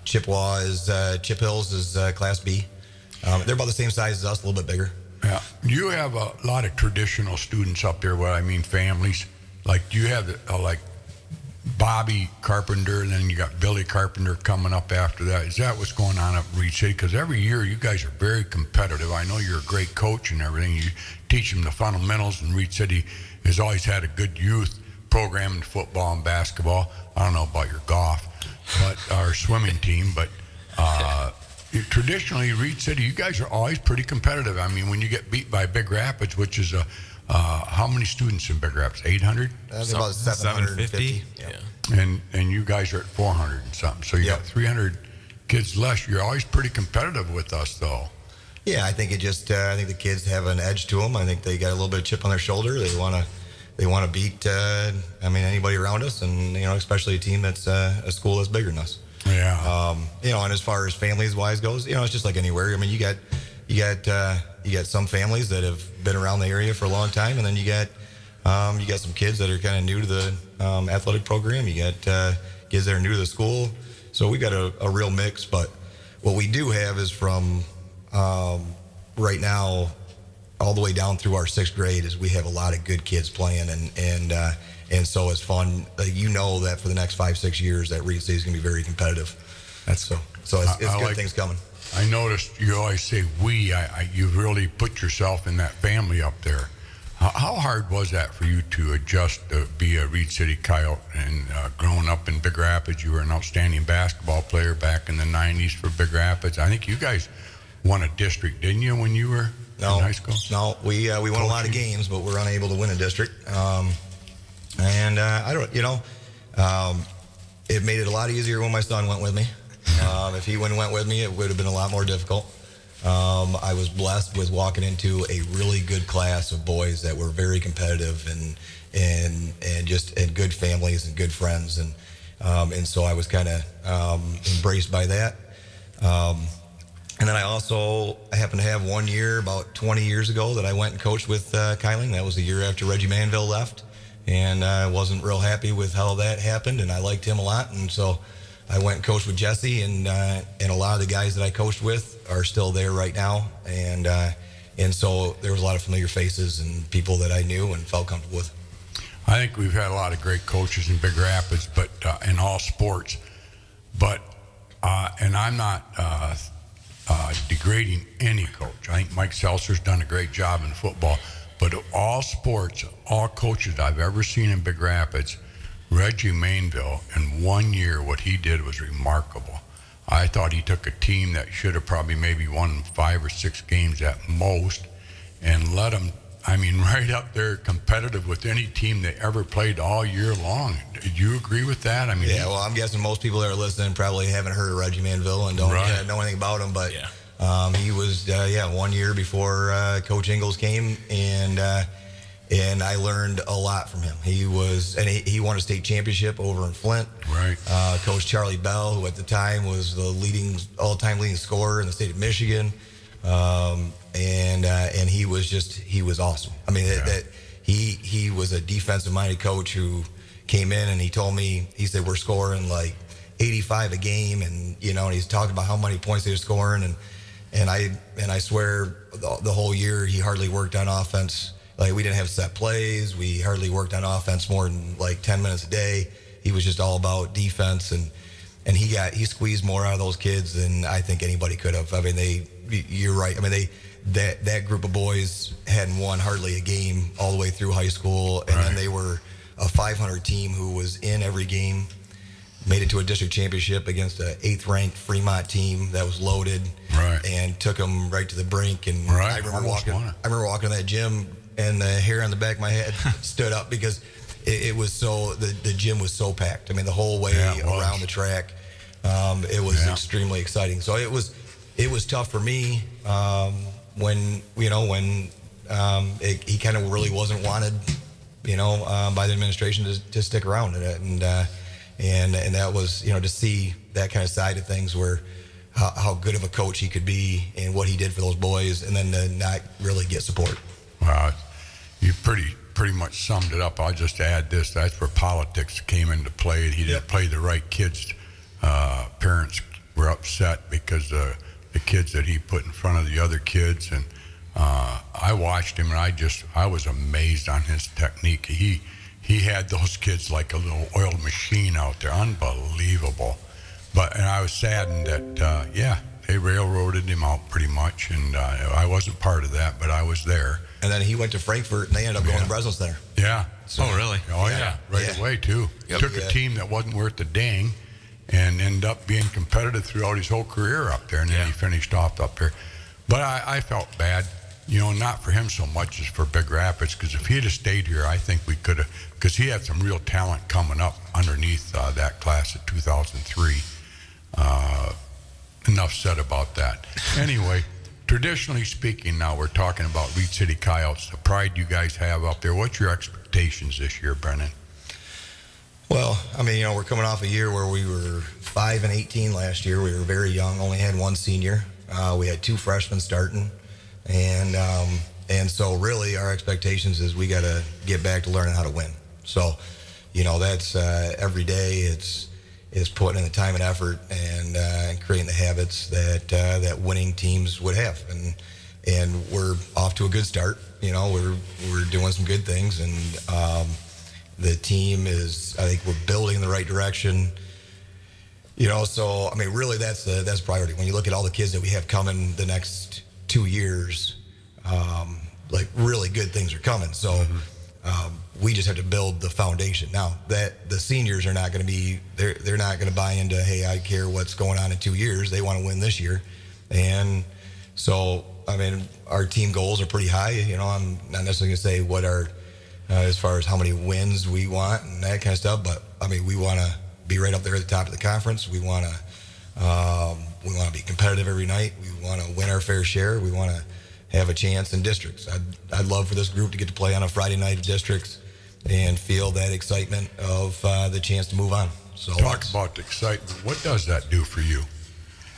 Chippewa is Chip Hills is Class B. They're about the same size as us, a little bit bigger. Yeah. You have a lot of traditional students up there. What I mean, families. Like, do you have like Bobby Carpenter, and then you got Billy Carpenter coming up after that? Is that what's going on at Reed City? Because every year you guys are very competitive. I know you're a great coach and everything. You teach them the fundamentals, and Reed City has always had a good youth program in football and basketball. I don't know about your golf, but our swimming team, but traditionally Reed City, you guys are always pretty competitive. I mean, when you get beat by Big Rapids, which is how many students in Big Rapids? 800? I think about 750. Yeah. And you guys are at 400 and something. So you got 300 kids less. You're always pretty competitive with us, though. Yeah, I think it just. I think the kids have an edge to them. I think they got a little bit of chip on their shoulder. They want to beat. Anybody around us, and especially a team that's a school that's bigger than us. Yeah. And as far as families wise goes, it's just like anywhere. I mean, you got some families that have been around the area for a long time, and then you got some kids that are kind of new to the athletic program. You got kids that are new to the school. So we got a real mix. But what we do have is from right now all the way down through our sixth grade is we have a lot of good kids playing, and so it's fun. That for the next 5-6 years that Reed City is going to be very competitive. So it's good things coming. I noticed you always say we. You really put yourself in that family up there. How hard was that for you to adjust to be a Reed City Coyote? And growing up in Big Rapids, you were an outstanding basketball player back in the 90s for Big Rapids. I think you guys won a district, didn't you, when you were in high school? No, we won a lot of games, but we're unable to win a district. I don't, it made it a lot easier when my son went with me. If he wouldn't went with me, it would have been a lot more difficult. I was blessed with walking into a really good class of boys that were very competitive and good families and good friends, and so I was kind of embraced by that. And then I happened to have 1 year about 20 years ago that I went and coached with Kyling. That was the year after Reggie Manville left, and I wasn't real happy with how that happened, and I liked him a lot, and so I went and coached with Jesse, and a lot of the guys that I coached with are still there right now, and so there was a lot of familiar faces and people that I knew and felt comfortable with. I think we've had a lot of great coaches in Big Rapids, but in all sports. But and I'm not degrading any coach. I think Mike Seltzer's done a great job in football. But of all sports, all coaches I've ever seen in Big Rapids, Reggie Mainville, in 1 year, what he did was remarkable. I thought he took a team that should have probably maybe won 5 or 6 games at most and let them, right up there competitive with any team they ever played all year long. Did you agree with that? Yeah, well, I'm guessing most people that are listening probably haven't heard of Reggie Manville and don't know anything about him, but he was, 1 year before Coach Ingalls came, and I learned a lot from him. He won a state championship over in Flint. Right. Coach Charlie Bell, who at the time was the all-time leading scorer in the state of Michigan, and he was awesome. He was a defensive-minded coach who came in and he told me, he said, we're scoring like 85 a game, and he's talking about how many points they're scoring, and I swear the whole year he hardly worked on offense. Like, we didn't have set plays. We hardly worked on offense more than like 10 minutes a day. He was just all about defense, and he squeezed more out of those kids than I think anybody could have. You're right. That group of boys hadn't won hardly a game all the way through high school, and then they were a 500 team who was in every game, made it to a district championship against an 8th ranked Fremont team that was loaded, and took them right to the brink. And I remember walking to that gym, and the hair on the back of my head stood up because it was the gym was so packed. The whole way around the track, it was extremely exciting. So it was tough for me when he kind of really wasn't wanted, by the administration to stick around in it, and that was, to see that kind of side of things where how good of a coach he could be and what he did for those boys, and then to not really get support. Wow, you pretty much summed it up. I'll just add this: that's where politics came into play. He didn't play the right kids parents were upset because the kids that he put in front of the other kids, and I watched him, and I was amazed on his technique. He had those kids like a little oiled machine out there, unbelievable. And I was saddened that they railroaded him out pretty much, and I wasn't part of that, but I was there. And then he went to Frankfurt, and they ended up going to Breslin Center. Yeah. So, oh, really? Oh, yeah. Right away, too. Yep. Took a team that wasn't worth a dang and ended up being competitive throughout his whole career up there, and then he finished off up here. But I felt bad, not for him so much as for Big Rapids, because if he'd have stayed here, I think we could have, because he had some real talent coming up underneath that class of 2003. Enough said about that. Anyway, traditionally speaking, now we're talking about Reed City Coyotes, the pride you guys have up there. What's your expectations this year, Brennan? Well, I mean, we're coming off a year where we were 5-18 last year. We were very young, only had one senior. We had 2 freshmen starting, and so really our expectations is we got to get back to learning how to win. So, that's every day. It's putting in the time and effort and creating the habits that winning teams would have, and we're off to a good start. We're doing some good things, and the team is, I think, we're building in the right direction. So I mean, really, that's priority. When you look at all the kids that we have coming the next 2 years, like really good things are coming. So. We just have to build the foundation. Now that the seniors are not going to be, they're not going to buy into, hey, I care what's going on in 2 years. They want to win this year. And so, I mean, our team goals are pretty high. I'm not necessarily going to say what our, as far as how many wins we want and that kind of stuff, but I mean, we want to be right up there at the top of the conference. We want to be competitive every night. We want to win our fair share. We want to have a chance in districts. I'd love for this group to get to play on a Friday night of districts and feel that excitement of the chance to move on. So talk about the excitement. What does that do for you?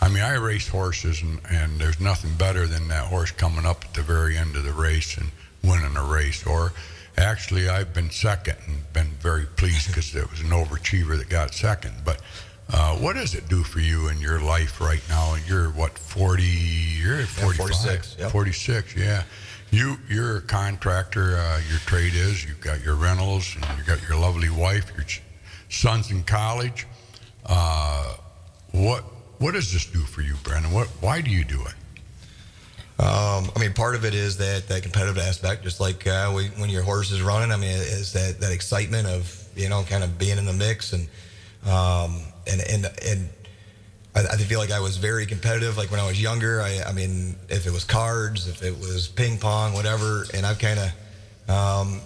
I mean, I race horses, and there's nothing better than that horse coming up at the very end of the race and winning a race. Or actually, I've been second and been very pleased because it was an overachiever that got second. But what does it do for you in your life right now? You're what, 40? You're 45. 46. Yep. 46. Yeah. You're a contractor. Your trade is you've got your rentals, and you've got your lovely wife. Your son's in college. What does this do for you, Brandon? Why do you do it? I mean, part of it is that competitive aspect, just like when your horse is running. I mean, it's that excitement of kind of being in the mix, and I feel like I was very competitive. Like when I was younger, I mean, if it was cards, if it was ping pong, whatever, and I've kind of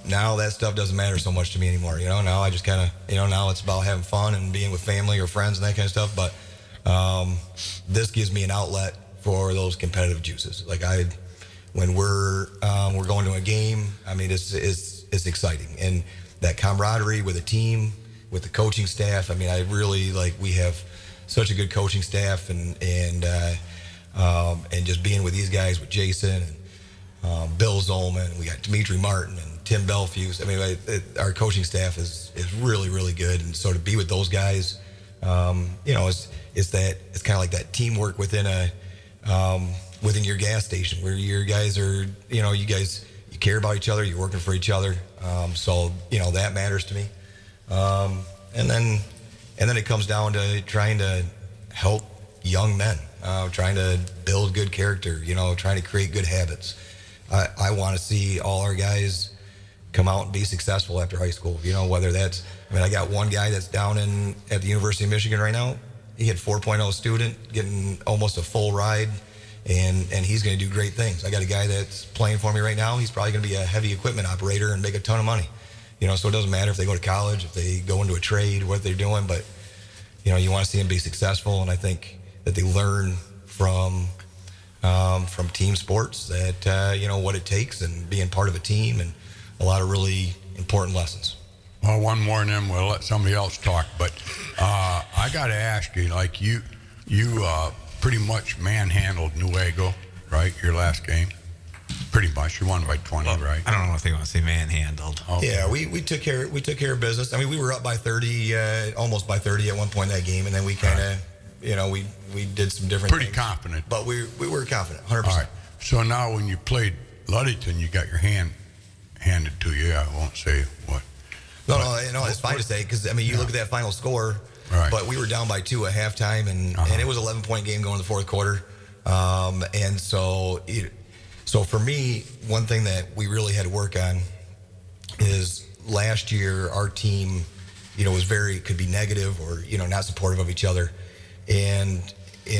now that stuff doesn't matter so much to me anymore. Now I just kind of now it's about having fun and being with family or friends and that kind of stuff. But this gives me an outlet for those competitive juices. Like when we're going to a game, I mean, it's exciting, and that camaraderie with the team, with the coaching staff. I mean, I really we have such a good coaching staff, and just being with these guys, with Jason and Bill Zolman, we got Dimitri Martin and Tim Belfuse. I mean, our coaching staff is really, really good, and so to be with those guys, it's kind of like that teamwork within within your gas station, where your guys are, you care about each other, you're working for each other, so that matters to me, and then it comes down to trying to help young men, trying to build good character, trying to create good habits. I want to see all our guys come out and be successful after high school. Whether that's, I got one guy that's down at the University of Michigan right now. He had 4.0 student, getting almost a full ride, and he's going to do great things. I got a guy that's playing for me right now. He's probably going to be a heavy equipment operator and make a ton of money. So it doesn't matter if they go to college, if they go into a trade, what they're doing, but you want to see them be successful, and I think that they learn from team sports that what it takes, and being part of a team, and a lot of really important lessons. Well, one more, and then we'll let somebody else talk. But I got to ask you, like you pretty much manhandled Newaygo, right? Your last game. Pretty much. You won by 20, right? I don't know if they want to say manhandled. Okay. Yeah, we took care of business. I mean, we were up by 30, almost by 30 at one point in that game, and then we kind of, we did some different Pretty things. confident. But we were confident, 100%. All right. So now when you played Ludington, you got your hand handed to you. I won't say what. No, it's fine to say because, I mean, you look at that final score, right. But we were down by 2 at halftime, and it was an 11-point game going to the fourth quarter. And so for me, one thing that we really had to work on is last year our team, was could be negative or, not supportive of each other. And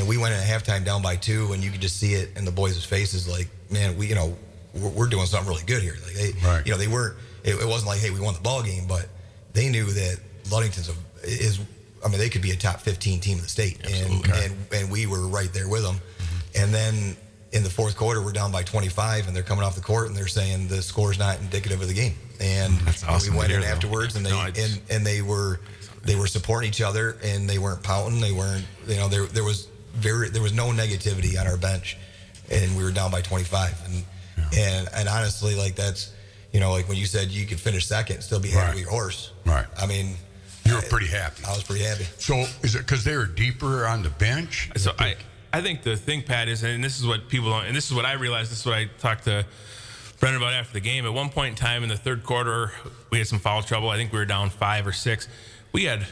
we went in at halftime down by 2, and you could just see it in the boys' faces like, man, we're doing something really good here. Like they weren't, it wasn't like, hey, we won the ball game, but they knew that Ludington's they could be a top 15 team in the state. And we were right there with them. Mm-hmm. And then in the fourth quarter, we're down by 25, and they're coming off the court, and they're saying the score's not indicative of the game. And That's awesome we went in though. afterwards, and they were supporting each other, and they weren't pouting. They weren't, there was no negativity on our bench, and we were down by 25. And honestly, like that's, like when you said you could finish second and still be happy with your horse. Right. I mean, you were pretty happy. I was pretty happy. So is it because they were deeper on the bench? So I think the thing, Pat, is, and this is what people don't, and this is what I realized, this is what I talked to Brendan about after the game. At one point in time in the third quarter, we had some foul trouble. I think we were down 5 or 6. We had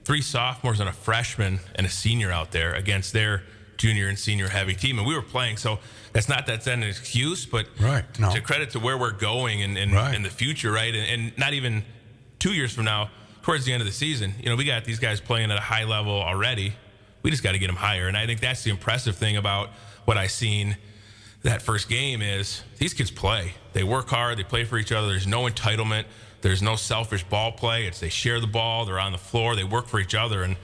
3 sophomores and a freshman and a senior out there against their junior and senior heavy team, and we were playing. So that's an excuse, but to credit to where we're going in the future, right? And not even 2 years from now, towards the end of the season, we got these guys playing at a high level already. We just got to get them higher. And I think that's the impressive thing about what I seen that first game is these kids play. They work hard. They play for each other. There's no entitlement. There's no selfish ball play. They share the ball. They're on the floor. They work for each other. And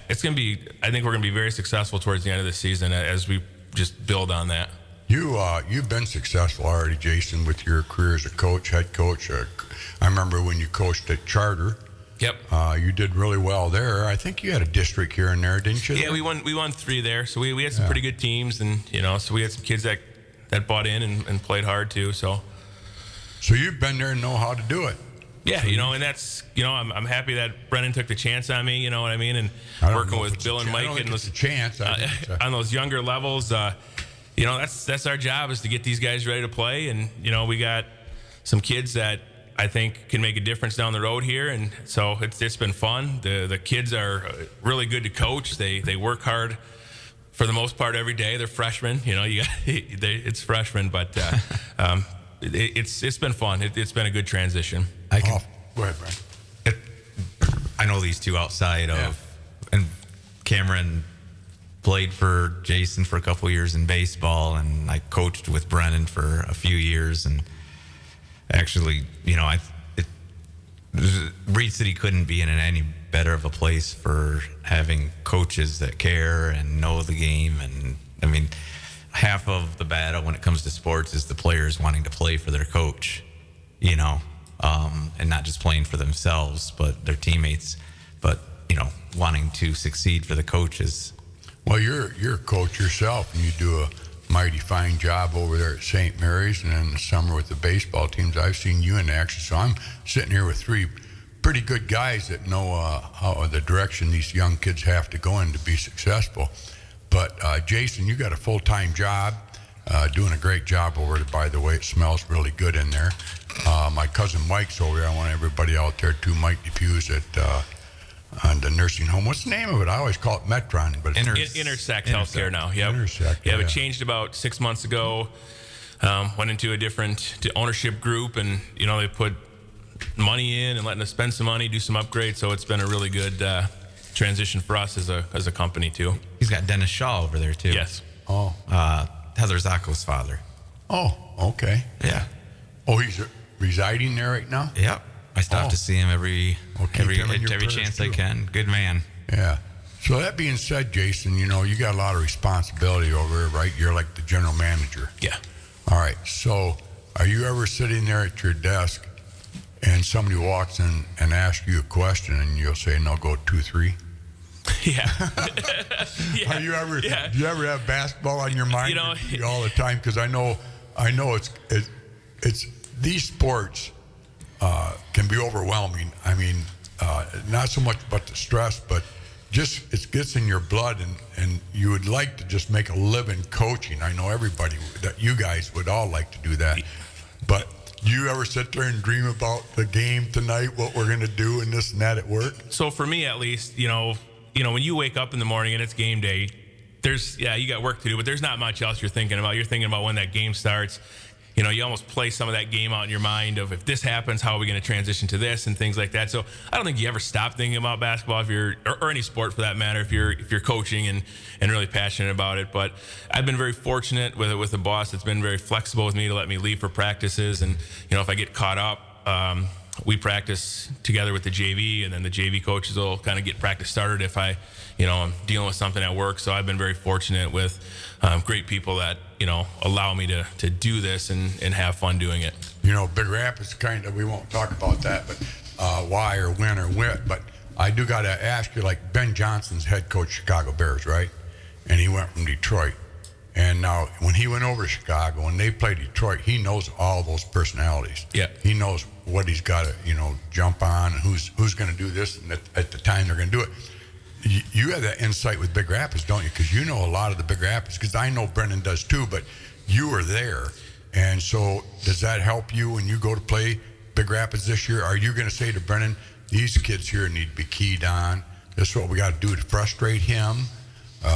it's going to be, I think we're going to be very successful towards the end of the season as we just build on that. You've been successful already, Jason, with your career as a coach, head coach. I remember when you coached at Charter. Yep. You did really well there. I think you had a district here and there, didn't you? Yeah, we won 3 there. So we had some pretty good teams, and so we had some kids that bought in and played hard too. So you've been there and know how to do it. Yeah, and that's I'm happy that Brennan took the chance on me. You know what I mean? And working with Bill and Mike and those chance on those younger levels. That's our job, is to get these guys ready to play. And we got some kids that I think can make a difference down the road here, and so it's been fun. The kids are really good to coach. They work hard for the most part every day. They're freshmen, it's freshmen, but it's been fun. It's been a good transition. Go ahead, Brian. I know these two outside of, and Cameron played for Jason for a couple years in baseball, and I coached with Brennan for a few years, and actually, Reed City couldn't be in any better of a place for having coaches that care and know the game. And I mean, half of the battle when it comes to sports is the players wanting to play for their coach, and not just playing for themselves, but their teammates, but, wanting to succeed for the coaches. Well, you're a coach yourself, and you do a mighty fine job over there at St. Mary's, and in the summer with the baseball teams. I've seen you in action, so I'm sitting here with 3 pretty good guys that know how the direction these young kids have to go in to be successful. But Jason, you got a full-time job, doing a great job over there. By the way, it smells really good in there. My cousin Mike's over there. I want everybody out there too. Mike DePue's at on the nursing home. What's the name of it? I always call it Metron, but it's Intersect Healthcare now. Yep. Intersect. Yeah, it changed about 6 months ago. Went into a different ownership group, and they put money in and letting us spend some money, do some upgrades. So it's been a really good transition for us as a company too. He's got Dennis Shaw over there too. Yes. Oh. Heather Zacco's father. Oh, okay. Yeah. Oh, he's residing there right now? Yep. I stop to see him every chance I can. Good man. Yeah. So that being said, Jason, you got a lot of responsibility over there, right? You're like the general manager. Yeah. All right. So are you ever sitting there at your desk and somebody walks in and asks you a question and you'll say, no, go 2-3? Yeah. Yeah. Do you ever have basketball on your mind all the time? Because I know I know it's these sports can be overwhelming. I mean, not so much about the stress, but just it gets in your blood, and you would like to just make a living coaching. I know everybody, that you guys would all like to do that. But you ever sit there and dream about the game tonight, what we're going to do and this and that at work? So for me, at least, when you wake up in the morning and it's game day, you got work to do, but there's not much else you're thinking about. You're thinking about when that game starts. You almost play some of that game out in your mind of, if this happens, how are we going to transition to this and things like that. So I don't think you ever stop thinking about basketball if you're, or any sport for that matter, if you're coaching and really passionate about it. But I've been very fortunate with a boss that's been very flexible with me to let me leave for practices. And, if I get caught up, we practice together with the JV, and then the JV coaches will kind of get practice started if I'm dealing with something at work. So I've been very fortunate with great people that, allow me to do this and have fun doing it. Big Rapids we won't talk about that, but why or when or what. But I do got to ask you, like Ben Johnson's head coach, Chicago Bears, right? And he went from Detroit. And now when he went over to Chicago and they played Detroit, he knows all those personalities. Yeah. He knows what he's got to, jump on, and who's going to do this, and at the time they're going to do it. You have that insight with Big Rapids, don't you? Because you know a lot of the Big Rapids, because I know Brendan does too, but you were there. And so does that help you when you go to play Big Rapids this year? Are you going to say to Brendan, these kids here need to be keyed on? This is what we got to do to frustrate him? Do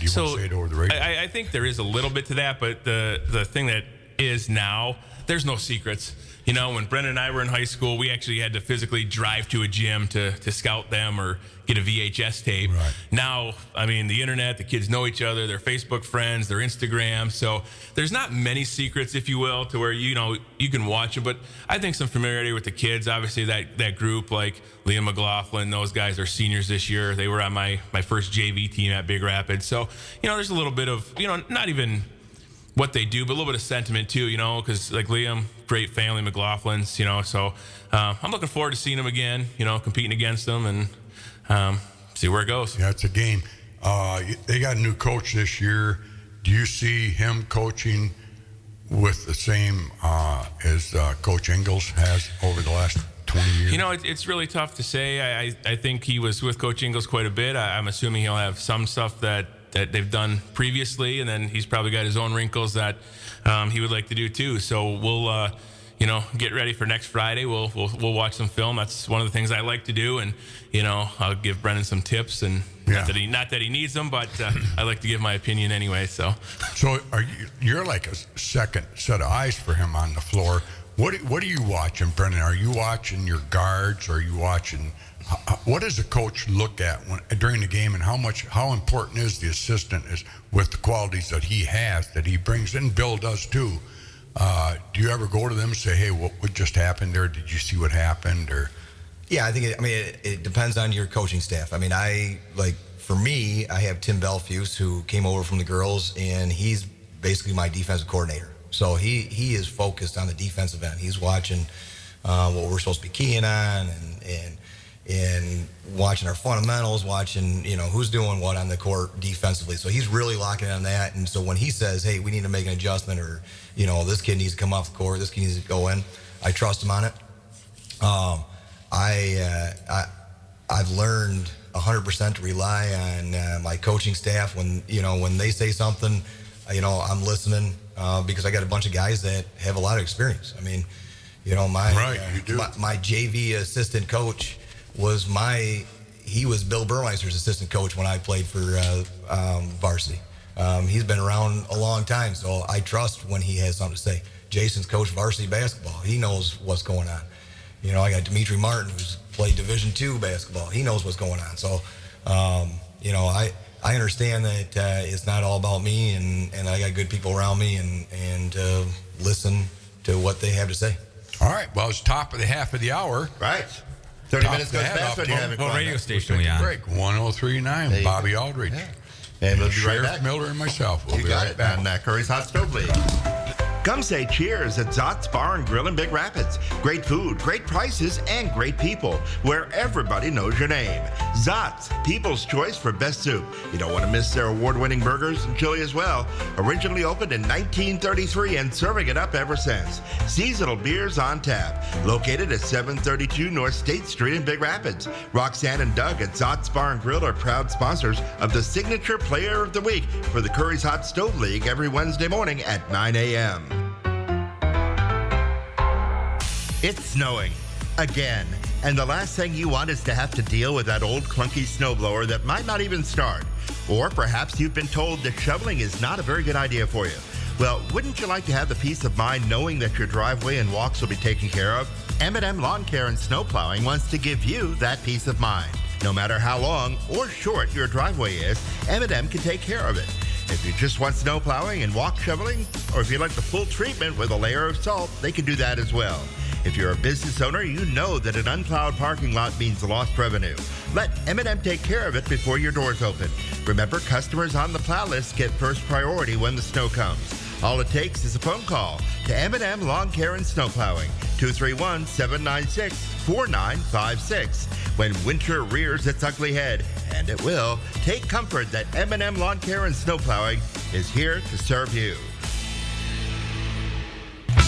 you want to say it over the radio? I think there is a little bit to that, but the thing that is now, there's no secrets. When Brendan and I were in high school, we actually had to physically drive to a gym to scout them or get a VHS tape. Right. Now, the internet, the kids know each other, they're Facebook friends, they're Instagram. So there's not many secrets, if you will, to where, you can watch it. But I think some familiarity with the kids, obviously that group, like Liam McLaughlin, those guys are seniors this year. They were on my first JV team at Big Rapids. So, there's a little bit of, not even what they do, but a little bit of sentiment too, because like Liam, great family, McLaughlin's, so I'm looking forward to seeing them again, competing against them and see where it goes. Yeah, it's a game. They got a new coach this year. Do you see him coaching with the same as Coach Ingles has over the last 20 years? It's really tough to say. I think he was with Coach Ingles quite a bit. I'm assuming he'll have some stuff that they've done previously, and then he's probably got his own wrinkles that he would like to do too. So we'll get ready for next Friday. We'll watch some film. That's one of the things I like to do, and I'll give Brendan some tips, and not that he needs them, but I like to give my opinion anyway. So you're like a second set of eyes for him on the floor. What are you watching, Brendan? Are you watching your guards? Are you watching? What does a coach look at during the game, and how important is the assistant is with the qualities that he has, that he brings in? Bill does too. Do you ever go to them and say, "Hey, what just happened there? Did you see what happened?" Or yeah, I think it depends on your coaching staff. For me, I have Tim Belfuse, who came over from the girls, and he's basically my defensive coordinator. So he is focused on the defensive end. He's watching what we're supposed to be keying on, and watching our fundamentals, watching, who's doing what on the court defensively. So he's really locking in on that. And so when he says, hey, we need to make an adjustment, or, this kid needs to come off the court, this kid needs to go in, I trust him on it. I've learned 100% to rely on my coaching staff. When they say something, I'm listening because I got a bunch of guys that have a lot of experience. My JV assistant coach was he was Bill Burmeister's assistant coach when I played for varsity. He's been around a long time, so I trust when he has something to say. Jason's coached varsity basketball. He knows what's going on. I got Dimitri Martin, who's played Division II basketball. He knows what's going on. So, I understand that it's not all about me, and I got good people around me, and listen to what they have to say. All right. Well, it's top of the half of the hour. Right. 30 minutes goes fast when you have it. What radio station we on? Break 103.9. Bobby Aldridge. Yeah. And we'll be right Sheriff back. Miller and myself. We'll You be got right it back. on Curry's Hot Stove League. Come say cheers at Zott's Bar and Grill in Big Rapids. Great food, great prices, and great people, where everybody knows your name. Zott's, people's choice for best soup. You don't want to miss their award-winning burgers and chili as well. Originally opened in 1933 and serving it up ever since. Seasonal beers on tap. Located at 732 North State Street in Big Rapids. Roxanne and Doug at Zott's Bar and Grill are proud sponsors of the Signature Player of the Week for the Curries Hot Stove League every Wednesday morning at 9 a.m. It's snowing again, and the last thing you want is to have to deal with that old clunky snowblower that might not even start. Or perhaps you've been told that shoveling is not a very good idea for you. Well, wouldn't you like to have the peace of mind knowing that your driveway and walks will be taken care of? M&M Lawn Care and Snow Plowing wants to give you that peace of mind. No matter how long or short your driveway is, M&M can take care of it. If you just want snow plowing and walk shoveling, or if you like the full treatment with a layer of salt, they can do that as well. If you're a business owner, you know that an unplowed parking lot means lost revenue. Let M&M take care of it before your doors open. Remember, customers on the plow list get first priority when the snow comes. All it takes is a phone call to M&M Lawn Care and Snow Plowing, 231-796-4956. When winter rears its ugly head, and it will, take comfort that M&M Lawn Care and Snow Plowing is here to serve you.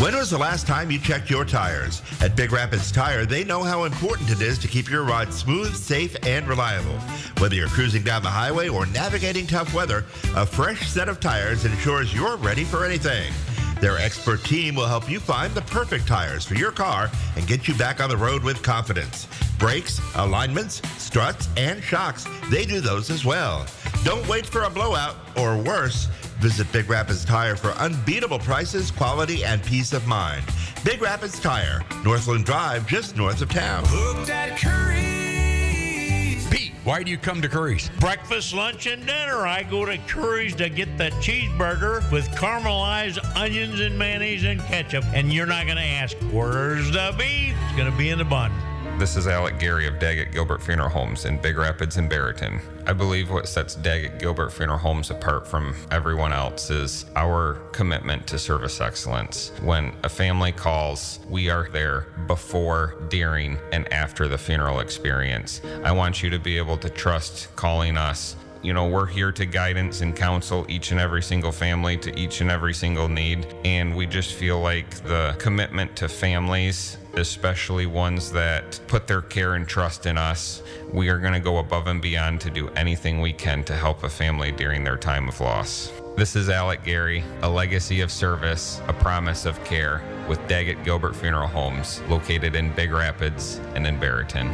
When was the last time you checked your tires? At Big Rapids Tire, they know how important it is to keep your ride smooth, safe, and reliable. Whether you're cruising down the highway or navigating tough weather, a fresh set of tires ensures you're ready for anything. Their expert team will help you find the perfect tires for your car and get you back on the road with confidence. Brakes, alignments, struts, and shocks, they do those as well. Don't wait for a blowout, or worse, visit Big Rapids Tire for unbeatable prices, quality, and peace of mind. Big Rapids Tire, Northland Drive, just north of town. Booked at Curries. Pete, why do you come to Curries? Breakfast, lunch, and dinner. I go to Curries to get the cheeseburger with caramelized onions and mayonnaise and ketchup. And you're not going to ask, where's the beef? It's going to be in the bun. This is Alec Gary of Daggett Gilbert Funeral Homes in Big Rapids and Barrington. I believe what sets Daggett Gilbert Funeral Homes apart from everyone else is our commitment to service excellence. When a family calls, we are there before, during, and after the funeral experience. I want you to be able to trust calling us. You know, we're here to guidance and counsel each and every single family to each and every single need. And we just feel like the commitment to families, especially ones that put their care and trust in us, we are going to go above and beyond to do anything we can to help a family during their time of loss. This is Alec Gary, a legacy of service, a promise of care with Daggett Gilbert Funeral Homes, located in Big Rapids and in Barrington.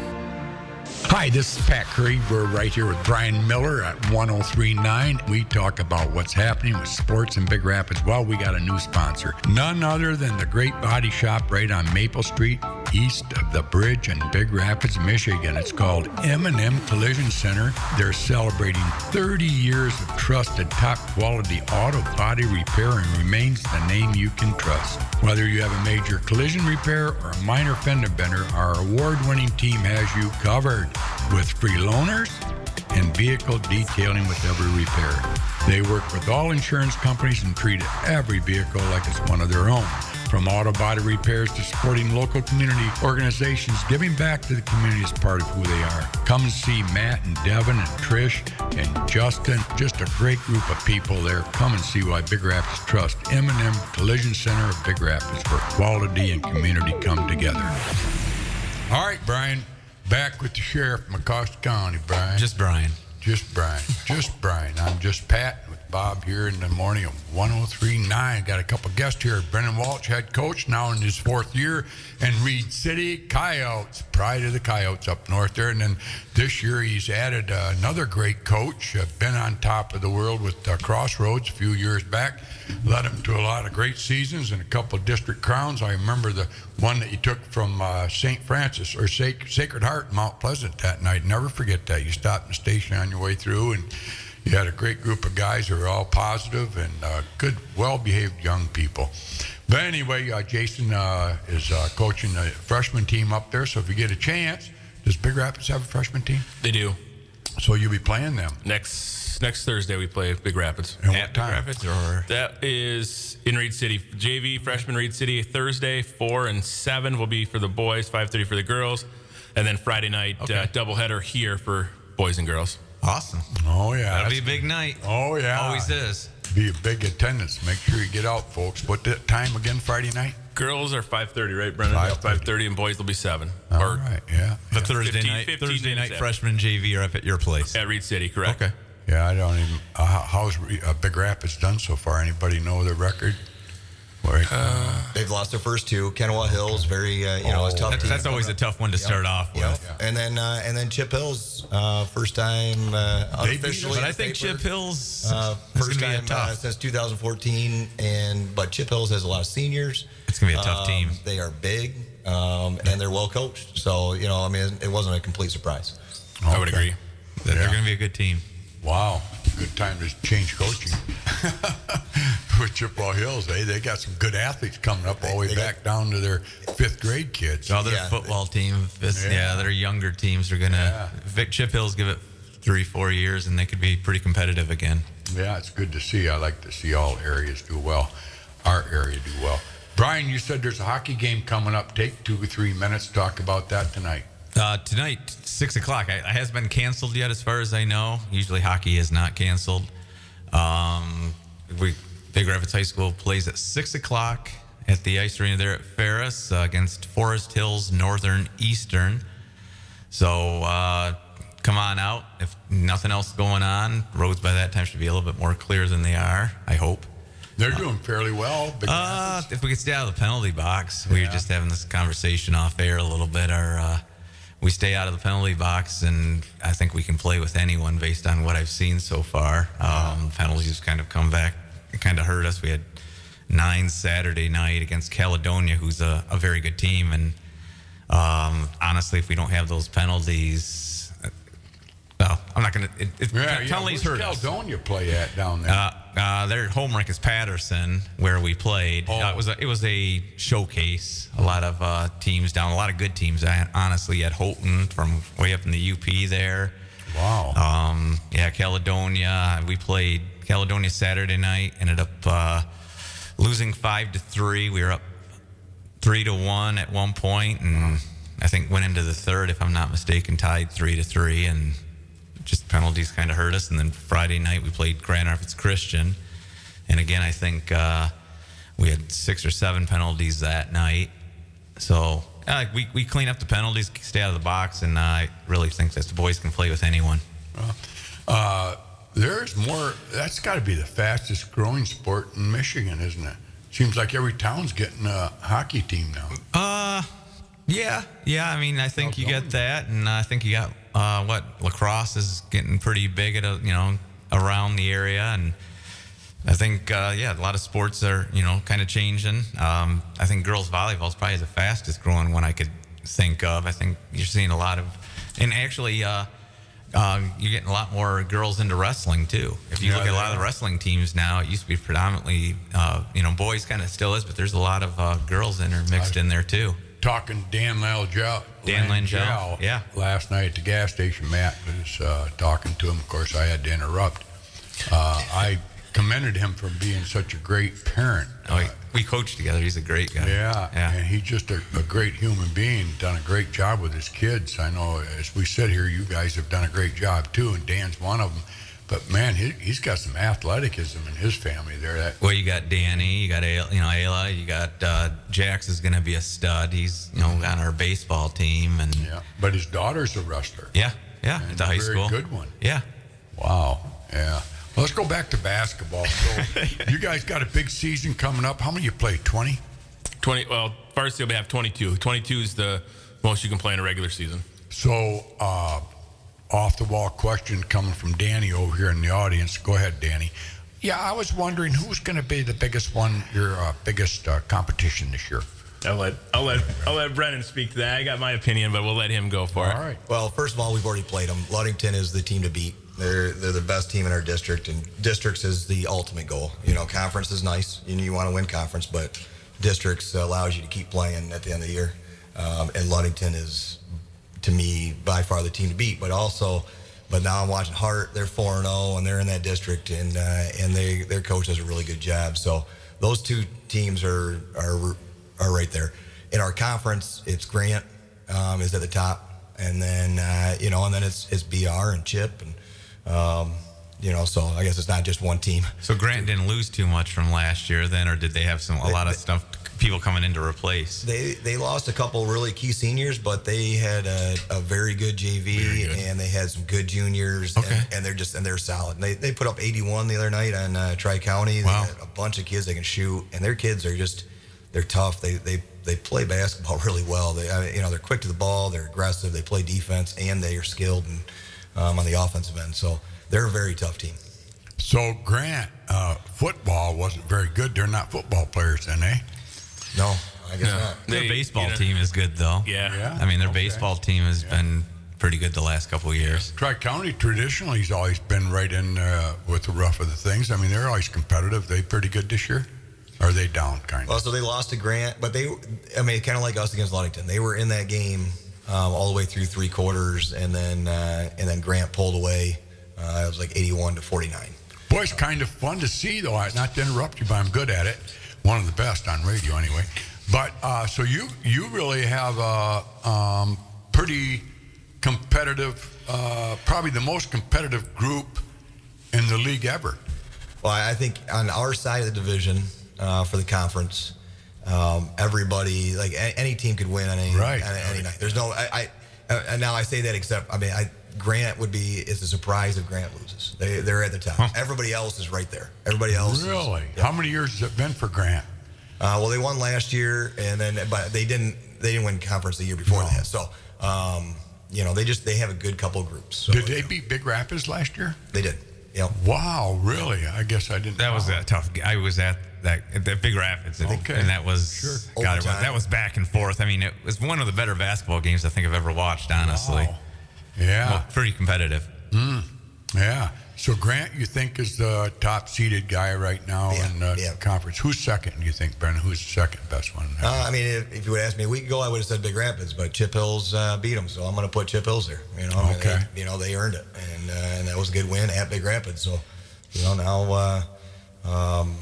Hi, this is Pat Curry. We're right here with Biran Miller at 1039. We talk about what's happening with sports in Big Rapids. Well, we got a new sponsor. None other than the Great Body Shop right on Maple Street, east of the bridge in Big Rapids, Michigan. It's called M&M Collision Center. They're celebrating 30 years of trusted, top-quality auto body repair and remains the name you can trust. Whether you have a major collision repair or a minor fender bender, our award-winning team has you covered with free loaners and vehicle detailing with every repair. They work with all insurance companies and treat every vehicle like it's one of their own. From auto body repairs to supporting local community organizations, giving back to the community is part of who they are. Come and see Matt and Devin and Trish and Justin. Just a great group of people there. Come and see why Big Rapids trust M&M Collision Center of Big Rapids, where quality and community come together. All right, Brian. Back with the sheriff from Acosta County, Brian. Just Brian. Just Brian. Just Brian. I'm just Pat with Bob here in the morning of 1039. Got a couple guests here. Brendan Walsh, head coach, now in his fourth year. And Reed City Coyotes, pride of the Coyotes up north there. And then this year he's added another great coach, been on top of the world with Crossroads a few years back. Led him to a lot of great seasons and a couple of district crowns. I remember the one that you took from St. Francis or Sacred Heart in Mount Pleasant that night. Never forget that. You stopped in the station on your way through, and you had a great group of guys who were all positive and good, well-behaved young people. But anyway, Jason is coaching the freshman team up there. So if you get a chance, does Big Rapids have a freshman team? They do. So you'll be playing them next next Thursday we play Big Rapids. And At what Big time? Rapids or That is in Reed City. JV freshman Reed City Thursday 4 and 7 will be for the boys, 5:30 for the girls, and then Friday night doubleheader here for boys and girls. awesome. Oh, yeah. That'll be a that's- big night. Oh, yeah. Always is. Be a big attendance. Make sure you get out, folks. What time again, Friday night? Girls are 5:30, right, Brendan? 5:30, and boys will be 7. All right, yeah. The Thursday 15 night 15 Thursday minutes night after. freshman JV are up at your place. At Reed City, correct? Okay. Yeah, I don't even. How's Big Rapids done so far? Anybody know their record? Right. They've lost their first two. Kennewaw Hills, very it's a tough team. That's always a tough one to start off with. Yep. And then Chip Hills, first time unofficially. But I in the think paper. Chip Hills is First going to be a time tough. since 2014, but Chip Hills has a lot of seniors. It's going to be a tough team. They are big, and they're well coached. So it wasn't a complete surprise. I would agree. They're going to be a good team. Wow, good time to change coaching. With Chippewa Hills, they got some good athletes coming up all the way They back down to their 5th grade kids. Oh, their Yeah. football team, their younger teams are going to. Vic Chip Hills give it 3-4 years, and they could be pretty competitive again. Yeah, it's good to see. I like to see all areas do well. Our area do well. Brian, you said there's a hockey game coming up. Take 2 or 3 minutes to talk about that tonight. Tonight, 6 o'clock. It has been canceled yet, as far as I know. Usually, hockey is not canceled. Big Rapids High School plays at 6 o'clock at the ice arena there at Ferris against Forest Hills Northern Eastern. So come on out. If nothing else going on, roads by that time should be a little bit more clear than they are, I hope. They're doing fairly well. Big Rapids. If we could stay out of the penalty box, we were just having this conversation off air a little bit. We stay out of the penalty box, and I think we can play with anyone based on what I've seen so far. Penalties kind of come back. It kind of hurt us. We had 9 Saturday night against Caledonia, who's a very good team. And honestly, if we don't have those penalties, well, I'm not going to. Penalties hurt us. Caledonia play at down there? Their home rink is Patterson, where we played. It was a showcase. A lot of teams down, a lot of good teams. Honestly, at Houghton, from way up in the UP there. Wow. Caledonia. We played Caledonia Saturday night. Ended up losing 5-3. We were up 3-1 at one point, and I think went into the third, if I'm not mistaken, tied 3-3, and just penalties kind of hurt us. And then Friday night we played Grand Rapids Christian, and again I think we had 6 or 7 penalties that night. So we clean up the penalties, stay out of the box, and I really think that the boys can play with anyone. There's more. That's got to be the fastest growing sport in Michigan, isn't it? Seems like every town's getting a hockey team now. Yeah. I mean, I think you get that, and I think you got lacrosse is getting pretty big at around the area, and I think a lot of sports are kind of changing. I think girls volleyball is probably the fastest growing one I could think of. I think you're seeing a lot of, and actually you're getting a lot more girls into wrestling too. If you look at a lot of the wrestling teams now, it used to be predominantly boys, kind of still is, but there's a lot of girls mixed in there too. Talking Dan Langell. Yeah. Last night at the gas station, Matt was talking to him. Of course, I had to interrupt. I commended him for being such a great parent. We coached together. He's a great guy. Yeah. And he's just a great human being, done a great job with his kids. I know as we sit here, you guys have done a great job too, and Dan's one of them. But man, he's got some athleticism in his family there. Well, you got Danny, you got Ayla, you got Jax is going to be a stud. He's on our baseball team, and But his daughter's a wrestler. Yeah, at the high school. Very good one. Yeah. Wow. Yeah. Well, let's go back to basketball. So you guys got a big season coming up. How many you play? 20? 20. Well, varsity will have 22. 22 is the most you can play in a regular season. So, off the wall question coming from Danny over here in the audience. Go ahead, Danny. Yeah, I was wondering who's going to be the biggest one, your biggest competition this year. I'll let Brennan speak to that. I got my opinion, but we'll let him go for it. All right. Well, first of all, we've already played them. Ludington is the team to beat. They're the best team in our district, and districts is the ultimate goal. Conference is nice. You want to win conference, but districts allows you to keep playing at the end of the year. And Ludington is, to me, by far the team to beat. But But now I'm watching Hart. They're 4-0, and they're in that district, and their coach does a really good job. So those two teams are right there. In our conference, it's Grant is at the top, and then and then it's BR and Chip, and so I guess it's not just one team. So Grant didn't lose too much from last year then, or did they have a lot of stuff, people coming in to replace? They lost a couple really key seniors, but they had a very good JV, and they had some good juniors. Okay. And they're solid. And they put up 81 the other night on Tri-County. They Wow. had a bunch of kids that can shoot, and their kids are they're tough. They play basketball really well. They're quick to the ball. They're aggressive. They play defense, and they are skilled on the offensive end. So they're a very tough team. So Grant, football wasn't very good. They're not football players, then, eh? No, I guess not. Their baseball team is good, though. Yeah. I mean, their baseball team has been pretty good the last couple of years. Tri-County traditionally has always been right in with the rough of the things. I mean, they're always competitive. They pretty good this year? Or are they down, kind of? Well, so they lost to Grant, but kind of like us against Ludington. They were in that game all the way through 3 quarters, and then Grant pulled away. It was like 81-49. Boy, it's kind of fun to see, though. Not to interrupt you, but I'm good at it. One of the best on radio, anyway. But so you really have a pretty competitive, probably the most competitive group in the league ever. Well, I think on our side of the division for the conference, everybody, like any team could win on any night. There's no, and now I say that except, Grant it's a surprise if Grant loses. They're at the top. Huh. Everybody else is right there. Everybody else. Really? Yeah. How many years has it been for Grant? Well, they won last year, but they didn't win conference the year before that. So, they have a good couple of groups. So, did they beat Big Rapids last year? They did. Yep. Wow, really? I guess I didn't. That was a tough. I was at that Big Rapids, and that was that was back and forth. I mean, it was one of the better basketball games I think I've ever watched. Honestly. Wow. Yeah. Well, pretty competitive. Yeah. So Grant, you think is the top seeded guy right now in the conference? Who's second? You think, Brennan? Who's the second best one? If you would ask me a week ago, I would have said Big Rapids, but Chip Hills beat them, so I'm going to put Chip Hills there. Okay. They earned it, and that was a good win at Big Rapids. So, now.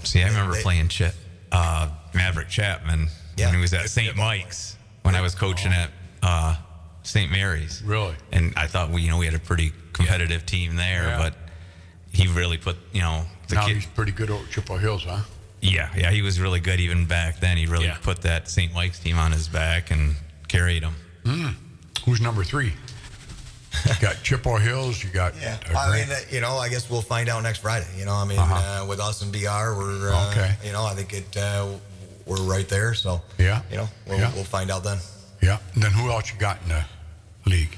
See, I remember playing Chip, Maverick Chapman when he was at St. Mike's when I was coaching at St. Mary's. Really? And I thought we had a pretty competitive team there, but he really put now he's pretty good over Chippewa Hills, huh? Yeah, he was really good even back then. He really put that St. Mike's team on his back and carried them. Who's number 3? You got Chippewa Hills. You got. I guess we'll find out next Friday. With us and BR, we're I think we're right there. So we'll find out then. Yeah. And then who else you got in the league?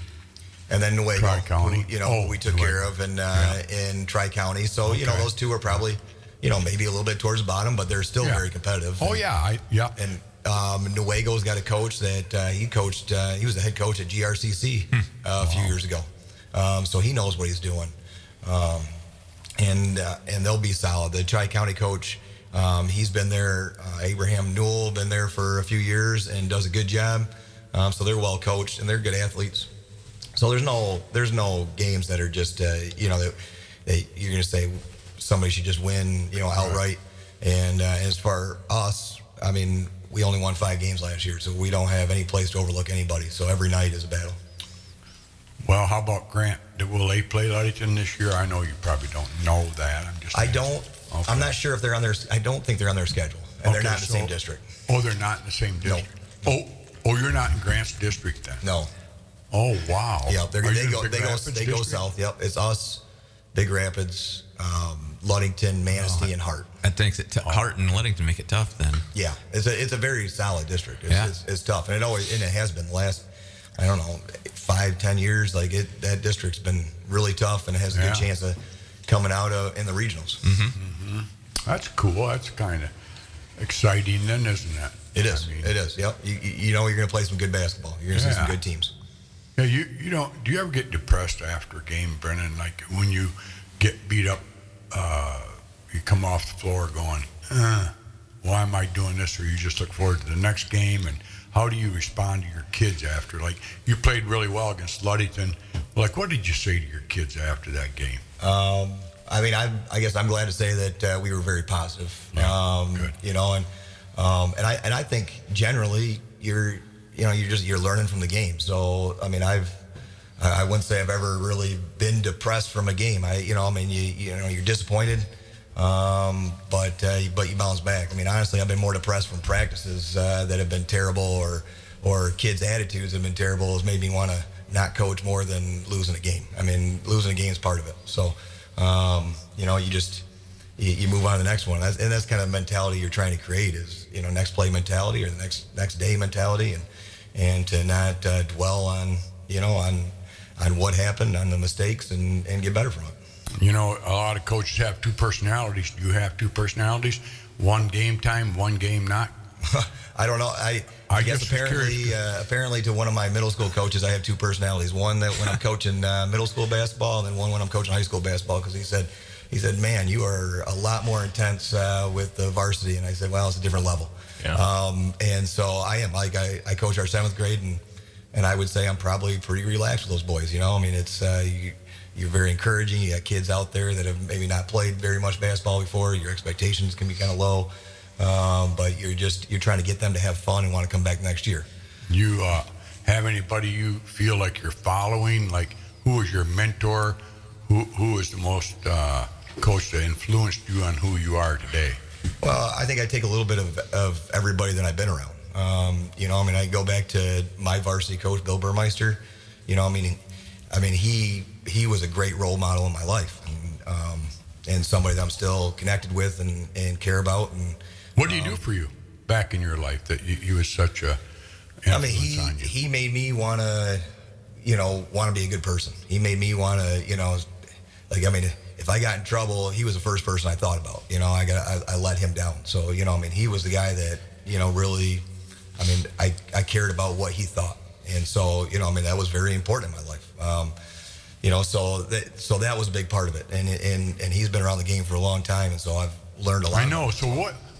And then Nuevo, Tri-County. who we took care of in Tri-County. So, those two are probably, maybe a little bit towards the bottom, but they're still very competitive. Oh, And Nuevo's got a coach that he coached. He was the head coach at GRCC a few years ago. So he knows what he's doing. And they'll be solid. The Tri-County coach, he's been there. Abraham Newell, been there for a few years and does a good job. So they're well coached and they're good athletes. So there's no games that are just that you're going to say somebody should just win outright. And as for us, we only won 5 games last year, so we don't have any place to overlook anybody. So every night is a battle. Well, how about Grant? Will they play Ludington this year? I know you probably don't know that. I don't. Okay. I'm not sure if they're on their. I don't think they're on their schedule, and they're not in the same district. Oh, they're not in the same district. No. Oh, you're not in Grant's district then. No. Oh, wow. Yeah, they go south. Yep, it's us, Big Rapids, Ludington, Manistee, and Hart. I think Hart and Ludington make it tough then. Yeah, it's a very solid district. It's tough, and it has been the last 5-10 years. That district's been really tough, and it has a good chance of coming out in the regionals. Mm-hmm. That's cool. That's kind of exciting, then, isn't it? It is. It is. Yep. You're going to play some good basketball. You're going to see some good teams. Yeah. Do you ever get depressed after a game, Brennan? Like when you get beat up, you come off the floor going, why am I doing this? Or you just look forward to the next game? And how do you respond to your kids after? Like you played really well against Ludington. Like, what did you say to your kids after that game? I mean, I guess I'm glad to say that we were very positive. Yeah, good. You know, and I think generally you're learning from the game. So I mean, I wouldn't say I've ever really been depressed from a game. You're disappointed, but you bounce back. I mean, honestly, I've been more depressed from practices that have been terrible, or kids' attitudes have been terrible, has made me want to not coach more than losing a game. I mean, losing a game is part of it. So, you move on to the next one. That's kind of mentality you're trying to create is, next play mentality or the next day mentality, and to not dwell on what happened, on the mistakes, and get better from it. You know, a lot of coaches have two personalities. Do you have two personalities? One game time, one game not? I don't know. I guess apparently to one of my middle school coaches, I have two personalities. One that when I'm coaching middle school basketball, and then one when I'm coaching high school basketball. Because he said, man, you are a lot more intense with the varsity. And I said, well, it's a different level. Yeah. And so I am. Like I coach our 7th grade, and I would say I'm probably pretty relaxed with those boys. I mean, it's you're very encouraging. You got kids out there that have maybe not played very much basketball before. Your expectations can be kind of low. But you're trying to get them to have fun and want to come back next year. You have anybody you feel like you're following? Like, who is your mentor? Who is the most coach that influenced you on who you are today? Well, I think I take a little bit of everybody that I've been around. I go back to my varsity coach, Bill Burmeister. He was a great role model in my life, and somebody that I'm still connected with and care about. And what did he do for you back in your life that he was such a influence on you? He made me want to be a good person. He made me want to, if I got in trouble, he was the first person I thought about. I let him down. So, he was the guy that, really, I cared about what he thought. And so, that was very important in my life. So that was a big part of it. And he's been around the game for a long time. And so I've learned a lot. I know. So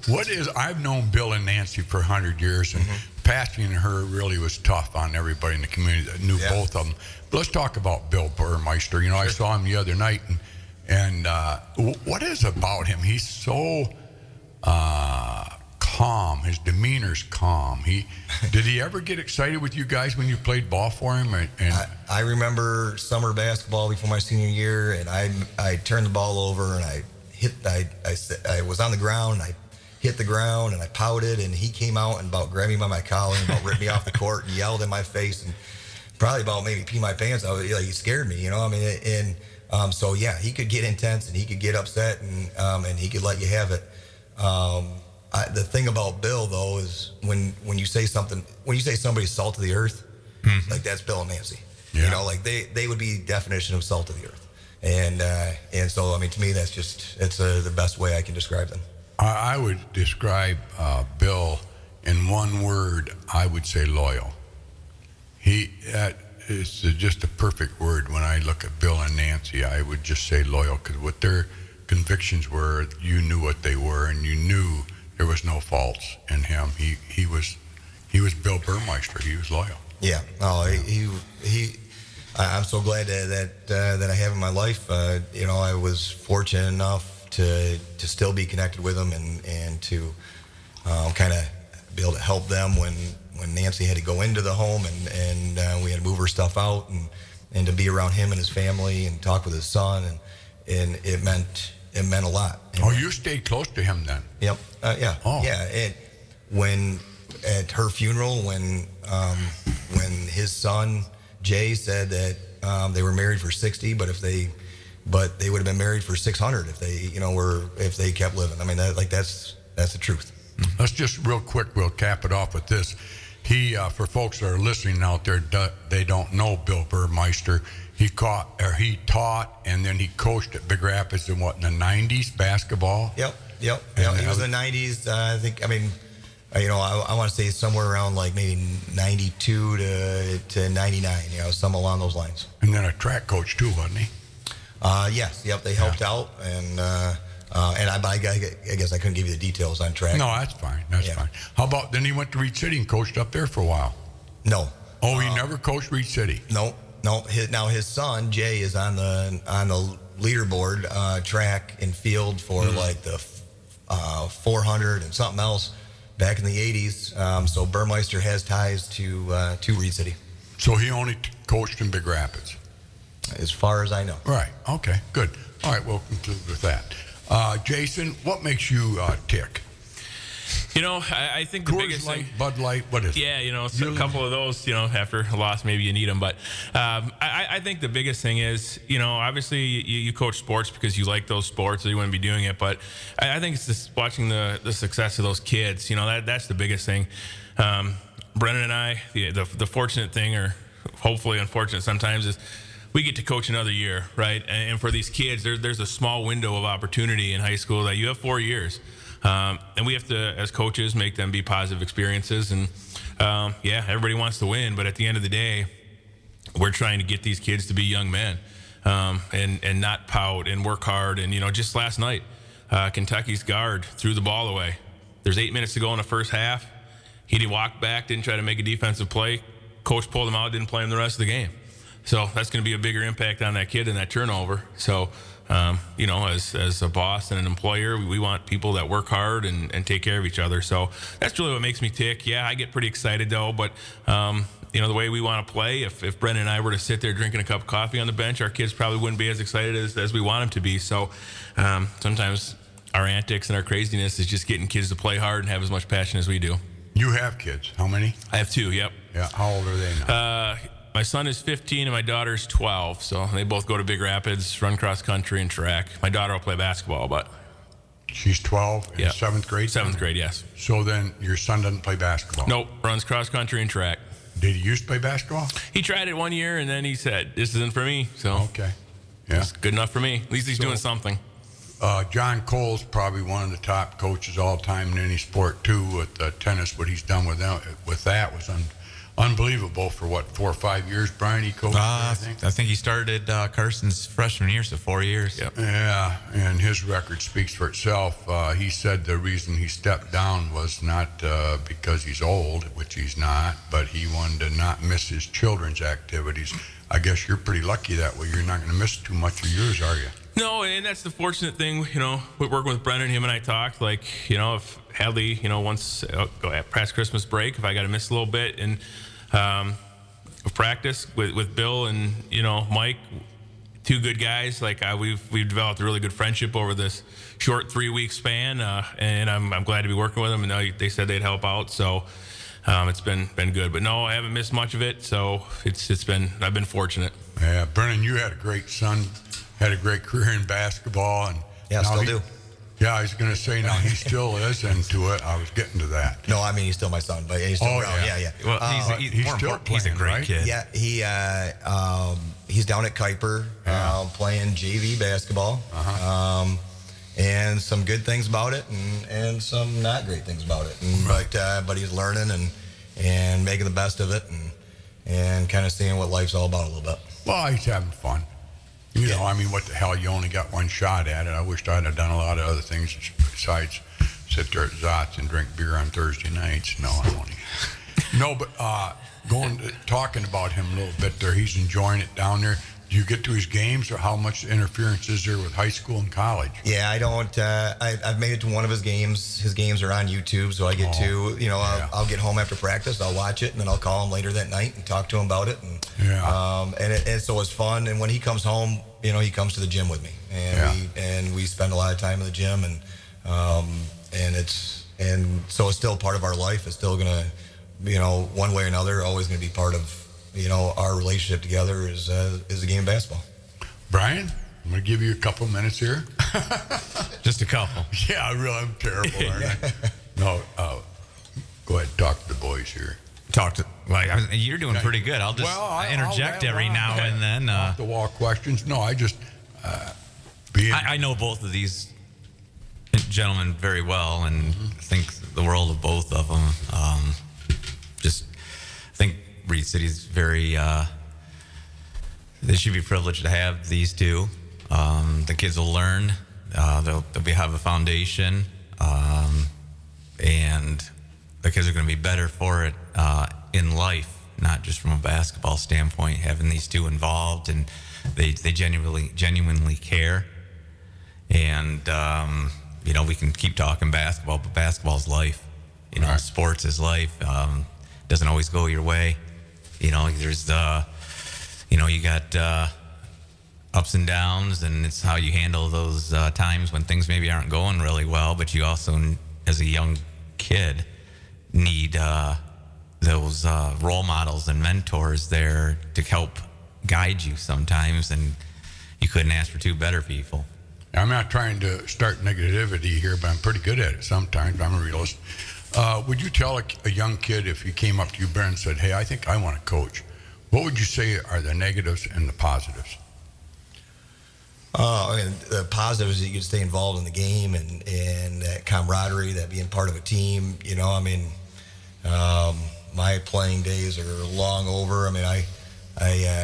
what is, I've known Bill and Nancy for 100 years, and passing her really was tough on everybody in the community that knew both of them. But let's talk about Bill Burmeister. Sure. I saw him the other night, and what is about him? He's so calm. His demeanor's calm. Did he ever get excited with you guys when you played ball for him? I remember summer basketball before my senior year, and I turned the ball over, and I was on the ground, and I hit the ground, and I pouted, and he came out and about grabbed me by my collar and about ripped me off the court and yelled in my face, and probably about maybe pee my pants out. He scared me, so yeah, he could get intense and he could get upset, and he could let you have it. The thing about Bill though is when you say somebody's salt of the earth, like that's Bill and Nancy. Yeah. They would be the definition of salt of the earth, and so to me it's the best way I can describe them. I would describe Bill in one word. I would say loyal. That is just a perfect word. When I look at Bill and Nancy, I would just say loyal, because what their convictions were, you knew what they were, and you knew there was no faults in him. He was Bill Burmeister. He was loyal. Yeah. Oh, I'm so glad that I have in my life. I was fortunate enough to still be connected with them and to kind of be able to help them when Nancy had to go into the home and we had to move her stuff out and to be around him and his family and talk with his son, and it meant a lot. Oh, you stayed close to him then? Yep. Yeah. Oh. Yeah. And at her funeral, when his son Jay said that they were married for 60, but they would have been married for 600 if they kept living. That's the truth. Let's just real quick, we'll cap it off with this. He, for folks that are listening out there, they don't know Bill Burmeister. He taught, and then he coached at Big Rapids in the 90s basketball. Yep. He was in the 90s. I think. I want to say somewhere around like maybe 92 to 99. Something along those lines. And then a track coach too, wasn't he? Yes. Yep. They helped out, and I guess I couldn't give you the details on track. No, that's fine. That's fine. How about then he went to Reed City and coached up there for a while? No. Oh, he never coached Reed City? No. No. His son Jay is on the leaderboard, track and field for like the 400 and something else back in the 80s. So Burmeister has ties to Reed City. So he only coached in Big Rapids, as far as I know. right? Okay, good. All right, we'll conclude with that. Jason, what makes you tick? I think the Coors biggest Light, thing. Bud Light, what is it? Yeah, so a couple of those, after a loss, maybe you need them. But I think the biggest thing is, obviously you coach sports because you like those sports or you want to be doing it. But I think it's just watching the success of those kids. That's the biggest thing. Brennan and I, the fortunate thing, or hopefully unfortunate sometimes, is we get to coach another year, right? And for these kids, there's a small window of opportunity in high school that you have 4 years. And we have to, as coaches, make them be positive experiences. And everybody wants to win, but at the end of the day, we're trying to get these kids to be young men, and not pout and work hard. And just last night, Kentucky's guard threw the ball away. There's 8 minutes to go in the first half. He walked back, didn't try to make a defensive play. Coach pulled him out, didn't play him the rest of the game. So that's going to be a bigger impact on that kid than that turnover. So, as a boss and an employer, we want people that work hard and take care of each other. So that's really what makes me tick. Yeah, I get pretty excited though, but the way we want to play, if Brendan and I were to sit there drinking a cup of coffee on the bench, our kids probably wouldn't be as excited as we want them to be. So sometimes our antics and our craziness is just getting kids to play hard and have as much passion as we do. You have kids. How many? I have 2, yep. Yeah, how old are they now? My son is 15 and my daughter's 12, so they both go to Big Rapids, run cross country and track. My daughter will play basketball, but She's 12 in 7th grade? 7th grade, yes. So then your son doesn't play basketball? Nope, runs cross country and track. Did he used to play basketball? He tried it 1 year and then he said, this isn't for me, so Okay. Yeah. it's good enough for me. At least he's doing something. John Cole's probably one of the top coaches all time in any sport too with tennis. What he's done with that was unbelievable for 4 or 5 years. Brian, he coached I think he started Carson's freshman year, so 4 years. Yep. Yeah, and his record speaks for itself. He said the reason he stepped down was not because he's old, which he's not, but he wanted to not miss his children's activities. I guess you're pretty lucky that way. You're not going to miss too much of yours, are you? No, and that's the fortunate thing, with working with Brendan, him and I talked, if Hadley, once go past Christmas break, if I got to miss a little bit and of practice with Bill and, Mike, 2 good guys, we've developed a really good friendship over this short 3-week span, and I'm glad to be working with them, and they said they'd help out, so it's been good. But no, I haven't missed much of it, so I've been fortunate. Yeah, Brennan, you had a great son, had a great career in basketball, and Yeah, now still do. Yeah, I was going to say now he still is into it. I was getting to that. No, I mean, he's still my son, but he's still Oh, around. yeah. Yeah. Well, he's more still important, he's a playing, great right? kid. Yeah, he's down at Kuiper playing JV basketball. And some good things about it and some not great things about it. But he's learning and making the best of it and kind of seeing what life's all about a little bit. Well, he's having fun. What the hell? You only got one shot at it. I wished I'd have done a lot of other things besides sit there at Zot's and drink beer on Thursday nights. No, I'm only. No, but talking about him a little bit there, he's enjoying it down there. Do you get to his games, or how much interference is there with high school and college? Yeah, I don't. I've made it to one of his games. His games are on YouTube, so I get to. I'll get home after practice. I'll watch it, and then I'll call him later that night and talk to him about it. And so it's fun. And when he comes home, he comes to the gym with me, and we spend a lot of time in the gym, and so it's still part of our life. It's still gonna, one way or another, always gonna be part of. Our relationship together is a game of basketball. Brian, I'm going to give you a couple minutes here. Just a couple. Yeah, I'm terrible, aren't I? No, go ahead, talk to the boys here. You're doing pretty good. I'll just interject every now and then. Off the wall questions. No, I just I know both of these gentlemen very well, and think the world of both of them. I think Reed City's very. They should be privileged to have these two. The kids will learn. They'll have a foundation, and the kids are going to be better for it in life not just from a basketball standpoint. Having these two involved, and they genuinely care. And we can keep talking basketball, but basketball's life. Right. Sports is life. Doesn't always go your way. There's you got ups and downs, and it's how you handle those times when things maybe aren't going really well. But you also, as a young kid, need those role models and mentors there to help guide you sometimes, and you couldn't ask for two better people. I'm not trying to start negativity here, but I'm pretty good at it sometimes. I'm a realist. Would you tell a young kid, if he came up to you, Biran, and said, hey, I think I want to coach, what would you say are the negatives and the positives? The positives is you can stay involved in the game and that camaraderie, that being part of a team. My playing days are long over. I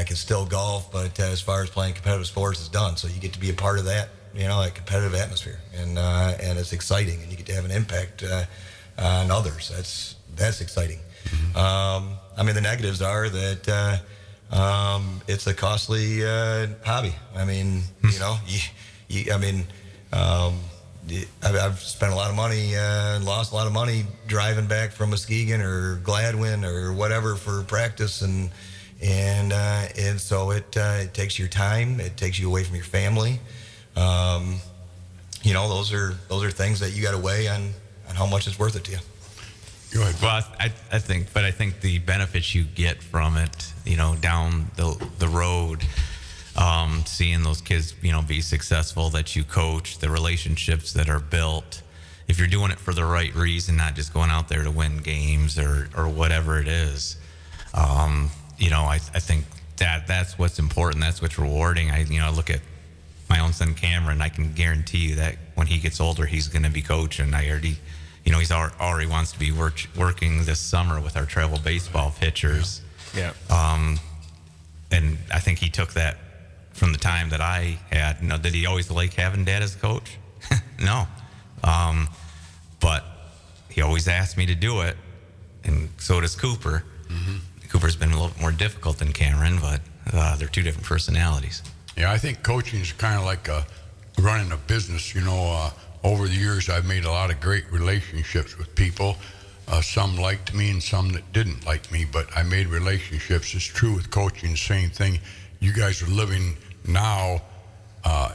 can still golf, but as far as playing competitive sports, it's done. So you get to be a part of that, that competitive atmosphere, and it's exciting, and you get to have an impact on others. That's exciting. Mm-hmm. The negatives are that it's a costly hobby. I've spent a lot of money and lost a lot of money driving back from Muskegon or Gladwin or whatever for practice, and so it takes your time. It takes you away from your family. Those are things that you got to weigh on how much it's worth it to you. Go ahead. Well, I think the benefits you get from it, down the road, seeing those kids, be successful that you coach, the relationships that are built, if you're doing it for the right reason, not just going out there to win games or whatever it is, I think that's what's important. That's what's rewarding. I look at my own son Cameron. I can guarantee you that when he gets older, he's going to be coaching. I already. He's already wants to be working this summer with our travel baseball pitchers. Yeah. And I think he took that from the time that I had. Did he always like having Dad as a coach? No. But he always asked me to do it, and so does Cooper. Mm-hmm. Cooper's been a little more difficult than Cameron, but they're two different personalities. Yeah, I think coaching is kind of like running a business. Over the years, I've made a lot of great relationships with people. Some liked me and some that didn't like me, but I made relationships. It's true with coaching, the same thing. You guys are living now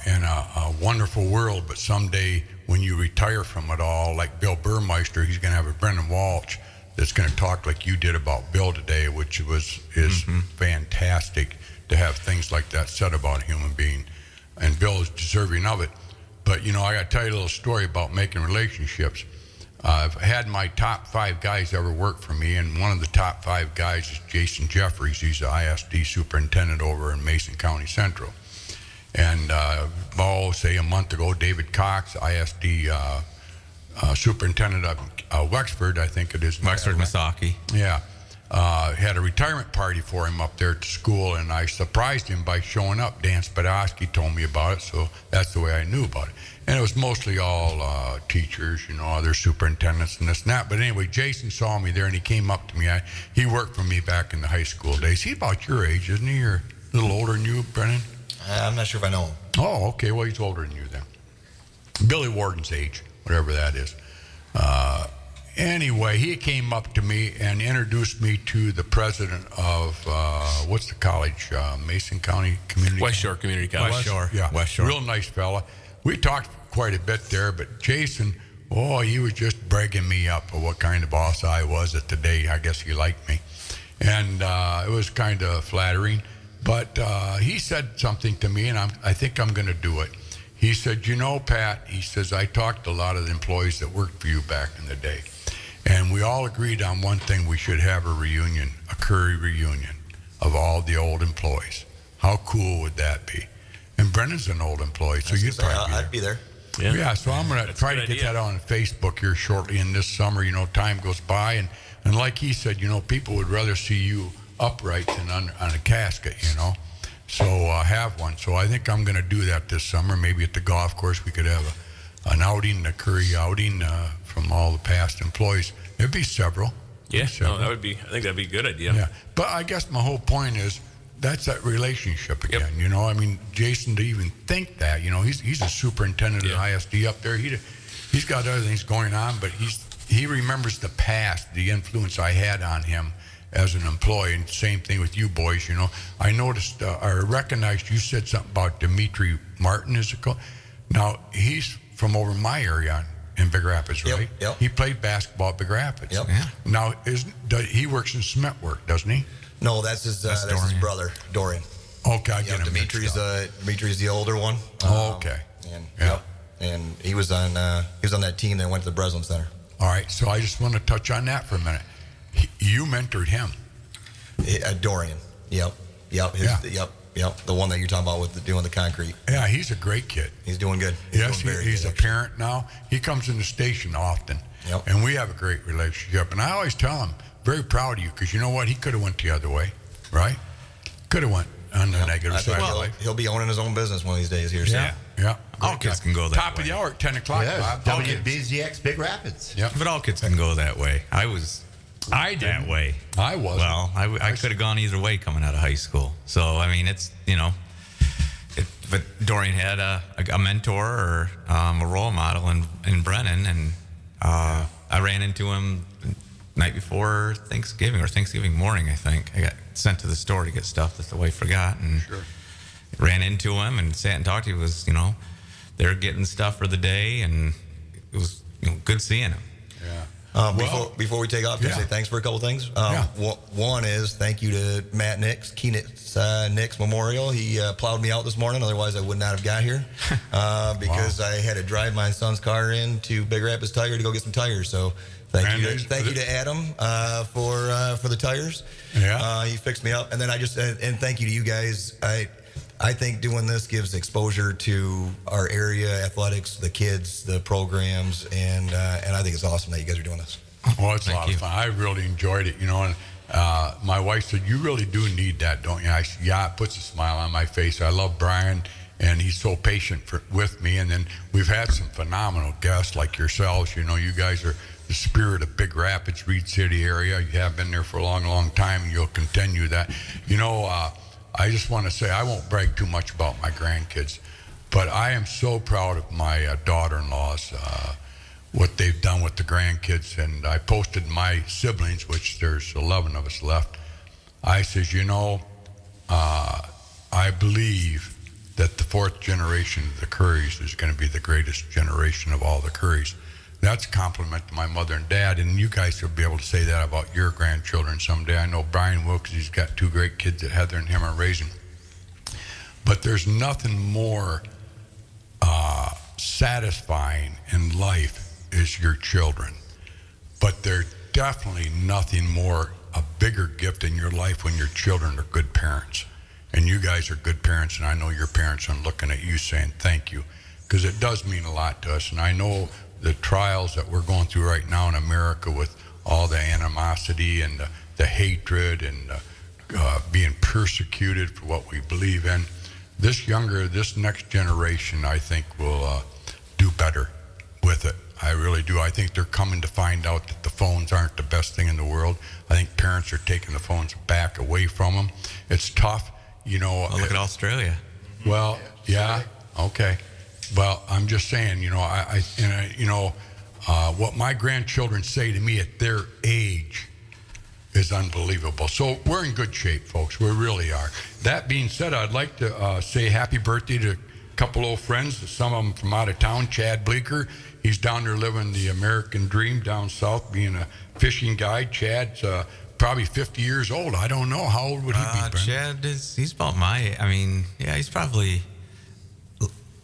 in a wonderful world, but someday when you retire from it all, like Bill Burmeister, he's going to have a Brendan Walsh that's going to talk like you did about Bill today, which is mm-hmm. fantastic to have things like that said about a human being. And Bill is deserving of it. But, I got to tell you a little story about making relationships. I've had my top 5 guys ever work for me, and one of the top 5 guys is Jason Jeffries. He's the ISD superintendent over in Mason County Central. And, say a month ago, David Cox, ISD superintendent of Wexford, I think it is. Wexford, Misaki. Yeah. Had a retirement party for him up there at the school, and I surprised him by showing up. Dan Spadowski told me about it, so that's the way I knew about it. And it was mostly all teachers, other superintendents and this and that. But anyway, Jason saw me there, and he came up to me. He worked for me back in the high school days. He's about your age, isn't he? Or a little older than you, Brennan? I'm not sure if I know him. Oh, okay. Well, he's older than you then. Billy Warden's age, whatever that is. Anyway, he came up to me and introduced me to the president of, what's the college? Mason County Community West Shore Community College. West Shore. Yeah. West Shore. Real nice fella. We talked quite a bit there, but Jason, he was just bragging me up of what kind of boss I was at the day. I guess he liked me. And it was kind of flattering. But he said something to me, and I think I'm going to do it. He said, Pat, he says, I talked to a lot of the employees that worked for you back in the day. And we all agreed on one thing: we should have a reunion, a Curry reunion of all the old employees. How cool would that be? And Brennan's an old employee, so you'd probably I'd be there. Yeah, so I'm going to try to get that on Facebook here shortly. And this summer, time goes by. And like he said, people would rather see you upright than on a casket, So have one. So I think I'm going to do that this summer. Maybe at the golf course we could have an outing, a Curry outing, from all the past employees. There'd be several. Yeah, Several. no, I think that'd be a good idea. Yeah, but I guess my whole point is that's that relationship again. Yep. You know, I mean, Jason to even think that. You know, he's a superintendent at ISD up there. He's got other things going on, but he remembers the past, the influence I had on him as an employee. And same thing with you boys. You know, I noticed, I recognized you said something about Dimitri Martin. Is it called? Now he's from over my area in Big Rapids, right? Yep. He played basketball at Big Rapids. Yep. Yeah. Now he works in cement work, doesn't he? No, that's his brother, Dorian. Okay, I get him. Dimitri's the older one. Okay. And, Yeah. and he was on that team that went to the Breslin Center. All right, so I just want to touch on that for a minute. You mentored him. Dorian. Yep. Yep. The one that you're talking about with doing the concrete. Yeah, he's a great kid. He's doing good. Yes, doing very he's good, a actually. parent now. He comes in the station often, Yep. and we have a great relationship. And I always tell him, very proud of you, because you know what? He could have went the other way, right? Could have went on the negative I think side of life. he'll be owning his own business one of these days here. Yeah. All kids can go that Top way. of the hour at 10 o'clock, Yes, Bob. All kids. WBZX Big Rapids. Yep. But all kids can go that way. I was that didn't. way. I wasn't. Well, I could have gone either way coming out of high school. So, I mean, it's, you know, but Dorian had a mentor or a role model in Brennan, and I ran into him night before Thanksgiving or Thanksgiving morning, I think. I got sent to the store to get stuff that the wife forgot, and ran into him and sat and talked to him. It was, you know, they're getting stuff for the day, and it was, you know, good seeing him. Before we take off, can I say thanks for a couple things? One is thank you to Matt Nix, Nix Memorial. He plowed me out this morning. Otherwise, I would not have got here because I had to drive my son's car into Big Rapids Tire to go get some tires. So thank you to Adam for the tires. Yeah, he fixed me up, and then and thank you to you guys. I think doing this gives exposure to our area athletics, the kids, the programs, and I think it's awesome that you guys are doing this. Well, it's a lot of fun. I really enjoyed it, you know. And my wife said, "You really do need that, don't you?" I said, "Yeah." It puts a smile on my face. I love Brian, and he's so patient with me. And then we've had some phenomenal guests like yourselves. You know, you guys are the spirit of Big Rapids, Reed City area. You have been there for a long, long time, and you'll continue that. You know, I just want to say, I won't brag too much about my grandkids, but I am so proud of my daughter-in-laws, what they've done with the grandkids. And I posted my siblings, which there's 11 of us left. I says, you know, I believe that the fourth generation of the Curries is going to be the greatest generation of all the Curries. That's a compliment to my mother and dad, and you guys will be able to say that about your grandchildren someday. I know Brian will, because he's got two great kids that Heather and him are raising. But there's nothing more satisfying in life is your children. But there's definitely nothing more, a bigger gift in your life when your children are good parents. And you guys are good parents, and I know your parents are looking at you saying thank you, because it does mean a lot to us. And I know the trials that we're going through right now in America with all the animosity and the hatred and being persecuted for what we believe in. This next generation, I think, will do better with it. I really do. I think they're coming to find out that the phones aren't the best thing in the world. I think parents are taking the phones back away from them. It's tough, you know. Well, look at Australia. Well, yeah, okay. Well, I'm just saying, you know, what my grandchildren say to me at their age is unbelievable. So we're in good shape, folks. We really are. That being said, I'd like to say happy birthday to a couple old friends, some of them from out of town. Chad Bleeker, he's down there living the American dream down south, being a fishing guide. Chad's probably 50 years old. I don't know. How old would he be, Brent? Chad he's about he's probably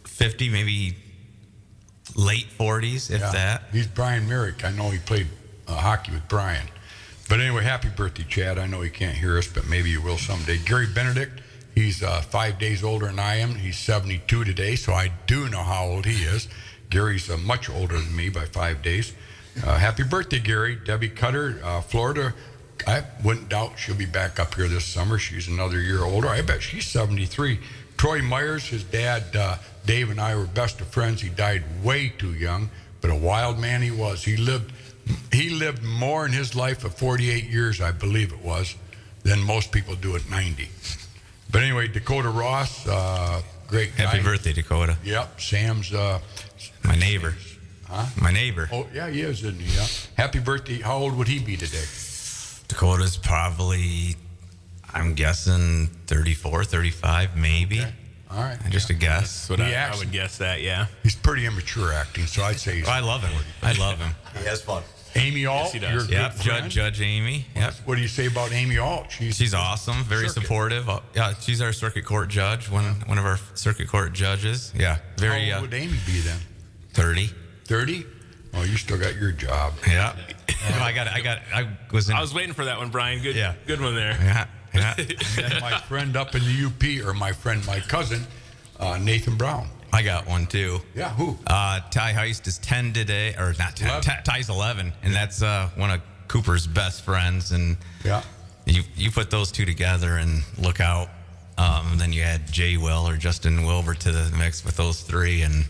50, maybe late 40s, if that. He's Brian Merrick. I know he played hockey with Brian. But anyway, happy birthday, Chad. I know he can't hear us, but maybe he will someday. Gary Benedict, he's 5 days older than I am. He's 72 today, so I do know how old he is. Gary's much older than me by 5 days. Happy birthday, Gary. Debbie Cutter, Florida. I wouldn't doubt she'll be back up here this summer. She's another year older. I bet she's 73. Troy Myers, his dad, Dave, and I were best of friends. He died way too young, but a wild man he was. He lived He lived more in his life of 48 years, I believe it was, than most people do at 90. But anyway, Dakota Ross, great guy. Happy birthday, Dakota. Yep, Sam's My neighbor. Huh? My neighbor. Oh, yeah, he is, isn't he? Yeah. Happy birthday. How old would he be today? Dakota's probably, I'm guessing 34, 35, maybe. Okay. All right. Just a guess. That's what He I acts- would guess that, yeah. He's pretty immature acting, so I'd say he's... I love him. I love him. He has fun. Amy Alt, Yes, he does. you're a good Yep, friend. Judge Amy. Yep. What do you say about Amy Alt? She's awesome, very Circuit. supportive. Yeah, she's our circuit court judge, one of our circuit court judges. Yeah, very How old would Amy be then? 30. 30? Oh, you still got your job. Yeah. I was in. I was waiting for that one, Brian. Good, Yeah. good one there. Yeah. Yeah. And my friend up in the UP, or my cousin, Nathan Brown. I got one too. Yeah, who? Ty Heist is 10 today, or not 10. 11. Ty's 11, and that's one of Cooper's best friends. And Yeah. you put those two together and look out. Then you add Jay Will or Justin Wilbur to the mix with those three, and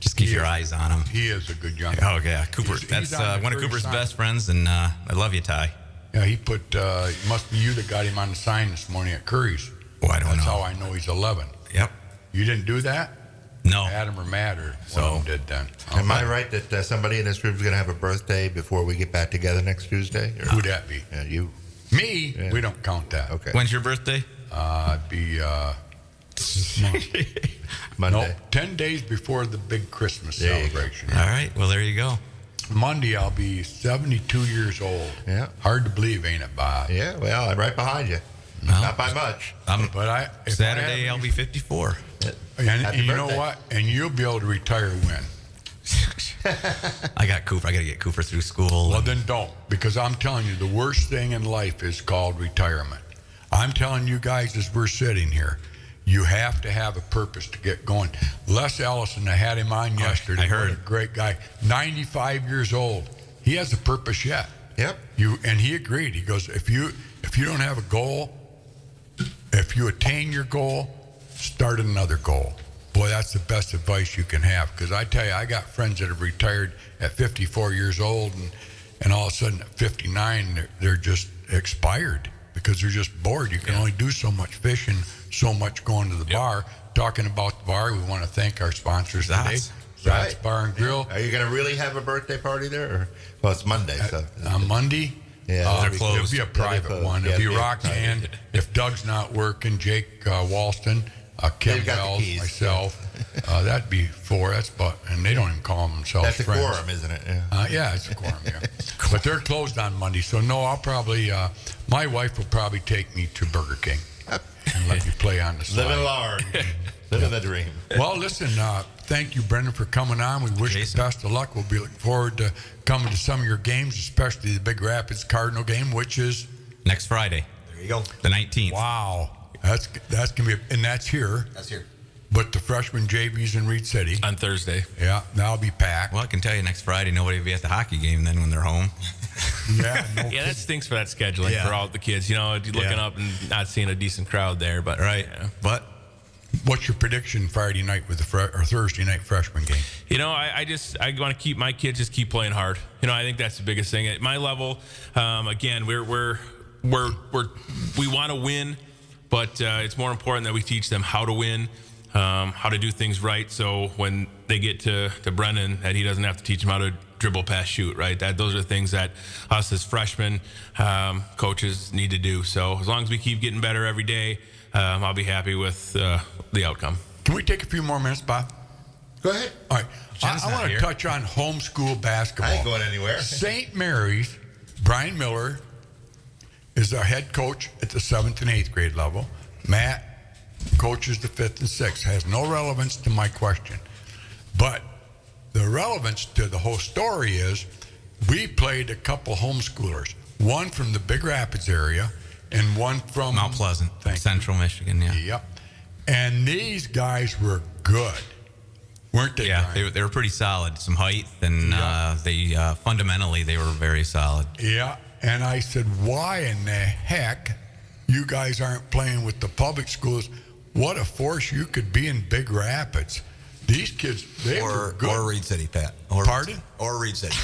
just keep your eyes on them. He is a good young Oh yeah, Cooper. He's That's on the one of Curries Cooper's side. best friends, and I love you, Ty. Yeah, he put, it must be you that got him on the sign this morning at Curry's. Oh, I don't That's know. how I know he's 11. Yep. You didn't do that? No. Adam or Matt or So- one of them did then. Am I right that somebody in this group is going to have a birthday before we get back together next Tuesday? Or- Who'd that be? Yeah, you. Me? Yeah. We don't count that. Okay. When's your birthday? It'd be Monday. 10 days before the big Christmas There you go. celebration. All right. Well, there you go. Monday, I'll be 72 years old. Yeah. Hard to believe, ain't it, Bob? Yeah, well, I'm right behind you. Well, Not by much. But if Saturday, I I'll have be 54. And Happy you know birthday. what? And you'll be able to retire when? I got Cooper. I got to get Cooper through school. Well, then don't. Because I'm telling you, the worst thing in life is called retirement. I'm telling you guys as we're sitting here, you have to have a purpose to get going. Les Ellison, I had him on yesterday. I heard. What a great guy. 95 years old. He has a purpose yet. Yep. And he agreed. He goes, if you don't have a goal, if you attain your goal, start another goal. Boy, that's the best advice you can have. Because I tell you, I got friends that have retired at 54 years old, and all of a sudden at 59, they're just expired because they're just bored. You can only do so much fishing, so much going to the bar. Talking about the bar, we want to thank our sponsors today. Zats. Zats Bar and Grill. Are you going to really have a birthday party there? Or? Well, it's Monday, so. On Monday, Yeah, they're closed. it'll be a private closed. one. Yeah, It'll be yeah. Roxanne. If Doug's not working, Jake Walston, Kim They've got the Wells, keys. myself. That'd be four. And they don't even call themselves That's a friends. quorum, isn't it? Yeah. Yeah, it's a quorum, yeah. But they're closed on Monday, so no, I'll probably, my wife will probably take me to Burger King and let me play on the slide. Living large. Living the dream. Well, listen, thank you, Brendan, for coming on. We wish Jason. you best of luck. We'll be looking forward to coming to some of your games, especially the Big Rapids Cardinal game, which is, Next Friday, There you go. the 19th. wow, that's going to be, and that's here, That's here. but the freshman JV's in Reed City. On Thursday. Yeah, that'll be packed. Well, I can tell you next Friday, nobody will be at the hockey game then when they're home. Yeah, no Yeah, that stinks for that scheduling Yeah. for all the kids. You know, looking Yeah. up and not seeing a decent crowd there. But Right. yeah. But What's your prediction Friday night with or Thursday night freshman game? You know, I want to keep my kids just keep playing hard. You know, I think that's the biggest thing at my level. Again, we want to win, but it's more important that we teach them how to win, how to do things right. So when they get to Brennan, that he doesn't have to teach them how to dribble, pass, shoot. Right. Those are things that us as freshmen coaches need to do. So as long as we keep getting better every day, I'll be happy with the outcome. Can we take a few more minutes, Bob? Go ahead. All right. Jen's I not want to here. touch on homeschool basketball. I ain't going anywhere. St. Mary's, Biran Miller is our head coach at the 7th and 8th grade level. Matt coaches the 5th and 6th. Has no relevance to my question. But the relevance to the whole story is we played a couple homeschoolers, one from the Big Rapids area and one from Mount Pleasant, Thank you. Central Michigan, yeah. Yep. And these guys were good, weren't they? Yeah, Brian? they were pretty solid. Some height, and they fundamentally they were very solid. Yeah. And I said, why in the heck you guys aren't playing with the public schools? What a force you could be in Big Rapids. These kids, they were good. Or Reed City, Pat. Or Pardon? Or Reed City.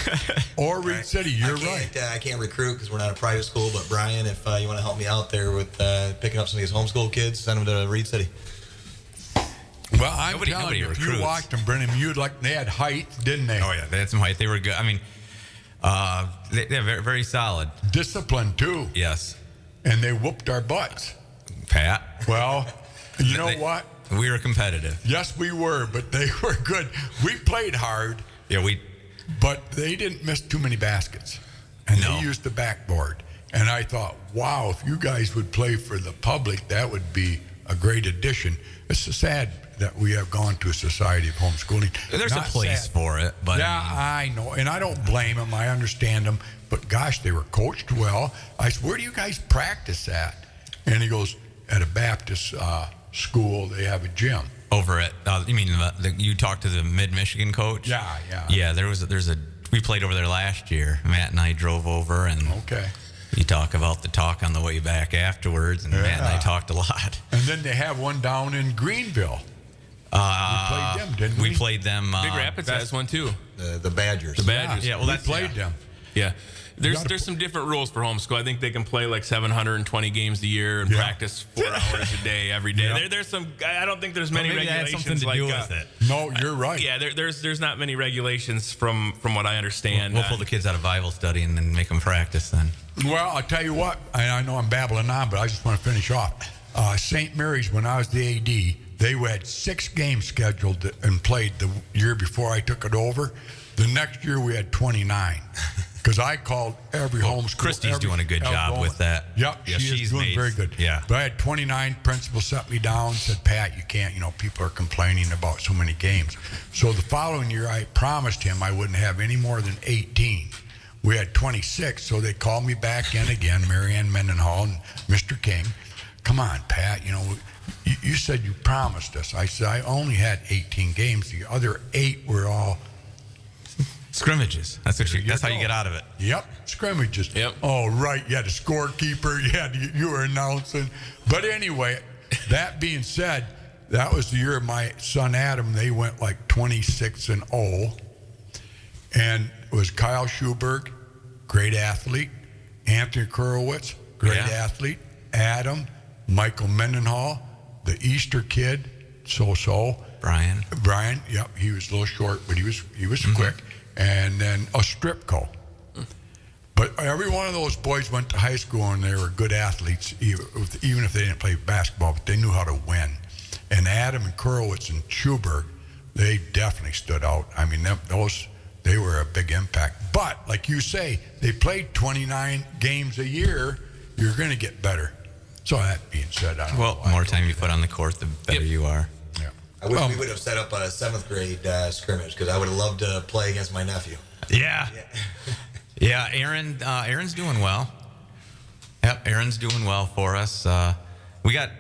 Or Reed City, you're right. I can't recruit because we're not a private school, but Brian, if you want to help me out there with picking up some of these homeschool kids, send them to Reed City. Well, I'm telling you, if you watched them, Brennan, they had height, didn't they? Oh, yeah, they had some height. They were good. I mean, they're very, very solid. Disciplined, too. Yes. And they whooped our butts. Pat. Well, you know what? We were competitive. Yes, we were, but they were good. We played hard. Yeah, But they didn't miss too many baskets. And they used the backboard. And I thought, wow, if you guys would play for the public, that would be a great addition. It's sad that we have gone to a society of homeschooling. There's a place for it, but yeah, I know, and I don't blame them. I understand them, but gosh, they were coached well. I said, "Where do you guys practice at?" And he goes, "At a Baptist school. They have a gym." Over at you mean you talked to the Mid-Michigan coach? Yeah. Yeah, there's a we played over there last year. Matt and I drove over, and you talk about the talk on the way back afterwards, and Matt and I talked a lot. And then they have one down in Greenville. We played them, didn't we? We played them. Big Rapids has one too. The Badgers. The Badgers. Yeah, well, we played them. Yeah. There's some different rules for homeschool. I think they can play like 720 games a year and practice 4 hours a day every day. Yeah. There's some. I don't think there's many maybe regulations that had something to do with it. No, you're right. Yeah, there's not many regulations from what I understand. We'll pull the kids out of Bible study and then make them practice then. Well, I'll tell you what. I know I'm babbling on, but I just want to finish off. St. Mary's, when I was the AD, they had 6 games scheduled and played the year before I took it over. The next year we had 29. Because I called every homeschool. Christy's doing a good job with that. Yep, yeah, she's doing very good. Yeah. But I had 29. Principal set me down, said, "Pat, you can't, people are complaining about so many games." So the following year, I promised him I wouldn't have any more than 18. We had 26, so they called me back in again, Marianne Mendenhall and Mr. King. "Come on, Pat, you said you promised us." I said, "I only had 18 games. The other 8 were all scrimmages." That's how you get out of it. Yep, scrimmages. Yep. Oh, right. You had a scorekeeper. You were announcing. But anyway, that being said, that was the year my son Adam, they went like 26-0. And it was Kyle Schuberg, great athlete. Anthony Kurowitz, great athlete. Adam, Michael Mendenhall, the Easter kid, so-so. Brian, yep, he was a little short, but he was quick. And then Ostripko. But every one of those boys went to high school and they were good athletes, even if they didn't play basketball, but they knew how to win. And Adam and Kurowitz and Schuberg, they definitely stood out. I mean, they were a big impact. But like you say, they played 29 games a year. You're going to get better. So that being said, I don't know. the more time you put on the court, the better you are. Yeah. I wish we would have set up a 7th grade scrimmage because I would have loved to play against my nephew. Yeah. Yeah, Aaron's doing well. Yep, Aaron's doing well for us. We got,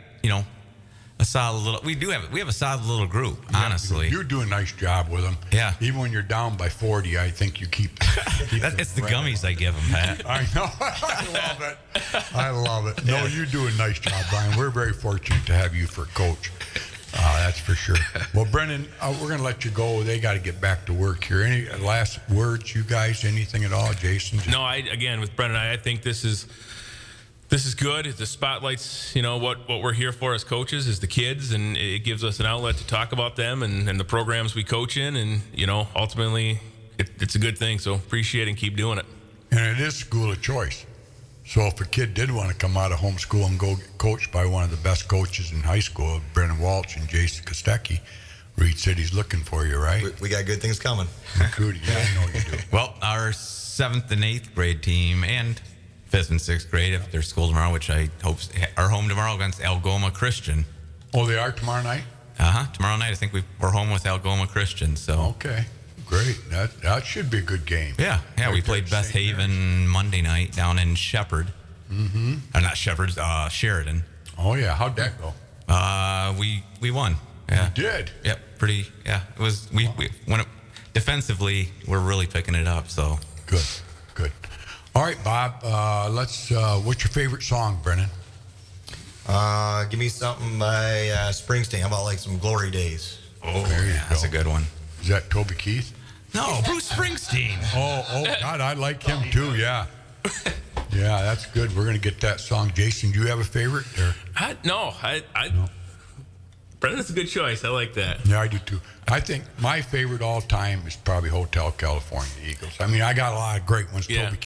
a solid little. We have a solid little group. Honestly, you do a nice job with them. Yeah. Even when you're down by 40, I think you keep. It's the gummies I give them, Pat. I know. I love it. No, you do a nice job, Brian. We're very fortunate to have you for coach. That's for sure. Well, Brennan, we're going to let you go. They got to get back to work here. Any last words, you guys? Anything at all, Jason? No, again with Brennan, I think this is good. The spotlights, what we're here for as coaches is the kids, and it gives us an outlet to talk about them and the programs we coach in, and ultimately it's a good thing. So appreciate it and keep doing it. And it is school of choice. So if a kid did want to come out of homeschool and go get coached by one of the best coaches in high school, Brennan Walsh and Jason Kostecki, Reed City's looking for you, right? We got good things coming. Cootie, yeah, I know you do. Well, our 7th and 8th grade team and 5th and 6th grade, if they're school tomorrow, which I hope are home tomorrow against Algoma Christian. Oh, they are tomorrow night? Tomorrow night, I think we're home with Algoma Christian. So okay, great. That should be a good game. Yeah. We played Beth Haven Monday night down in Shepherd. Mm-hmm. Not Shepherd, Sheridan. Oh yeah, how'd that go? We won. Yeah. You did? Yep. Pretty. Yeah. It was. We when it, defensively, we're really picking it up. So good. All right, Bob. Let's. What's your favorite song, Brennan? Give me something by Springsteen. How about like some Glory Days? Oh, There you that's go. a good one. Is that Toby Keith? No, Bruce Springsteen. Oh, God, I like him too. Yeah. Yeah, that's good. We're going to get that song. Jason, do you have a favorite? Or? No. Brendan's a good choice. I like that. Yeah, I do too. I think my favorite all time is probably Hotel California, the Eagles. I mean, I got a lot of great ones. Yeah. Toby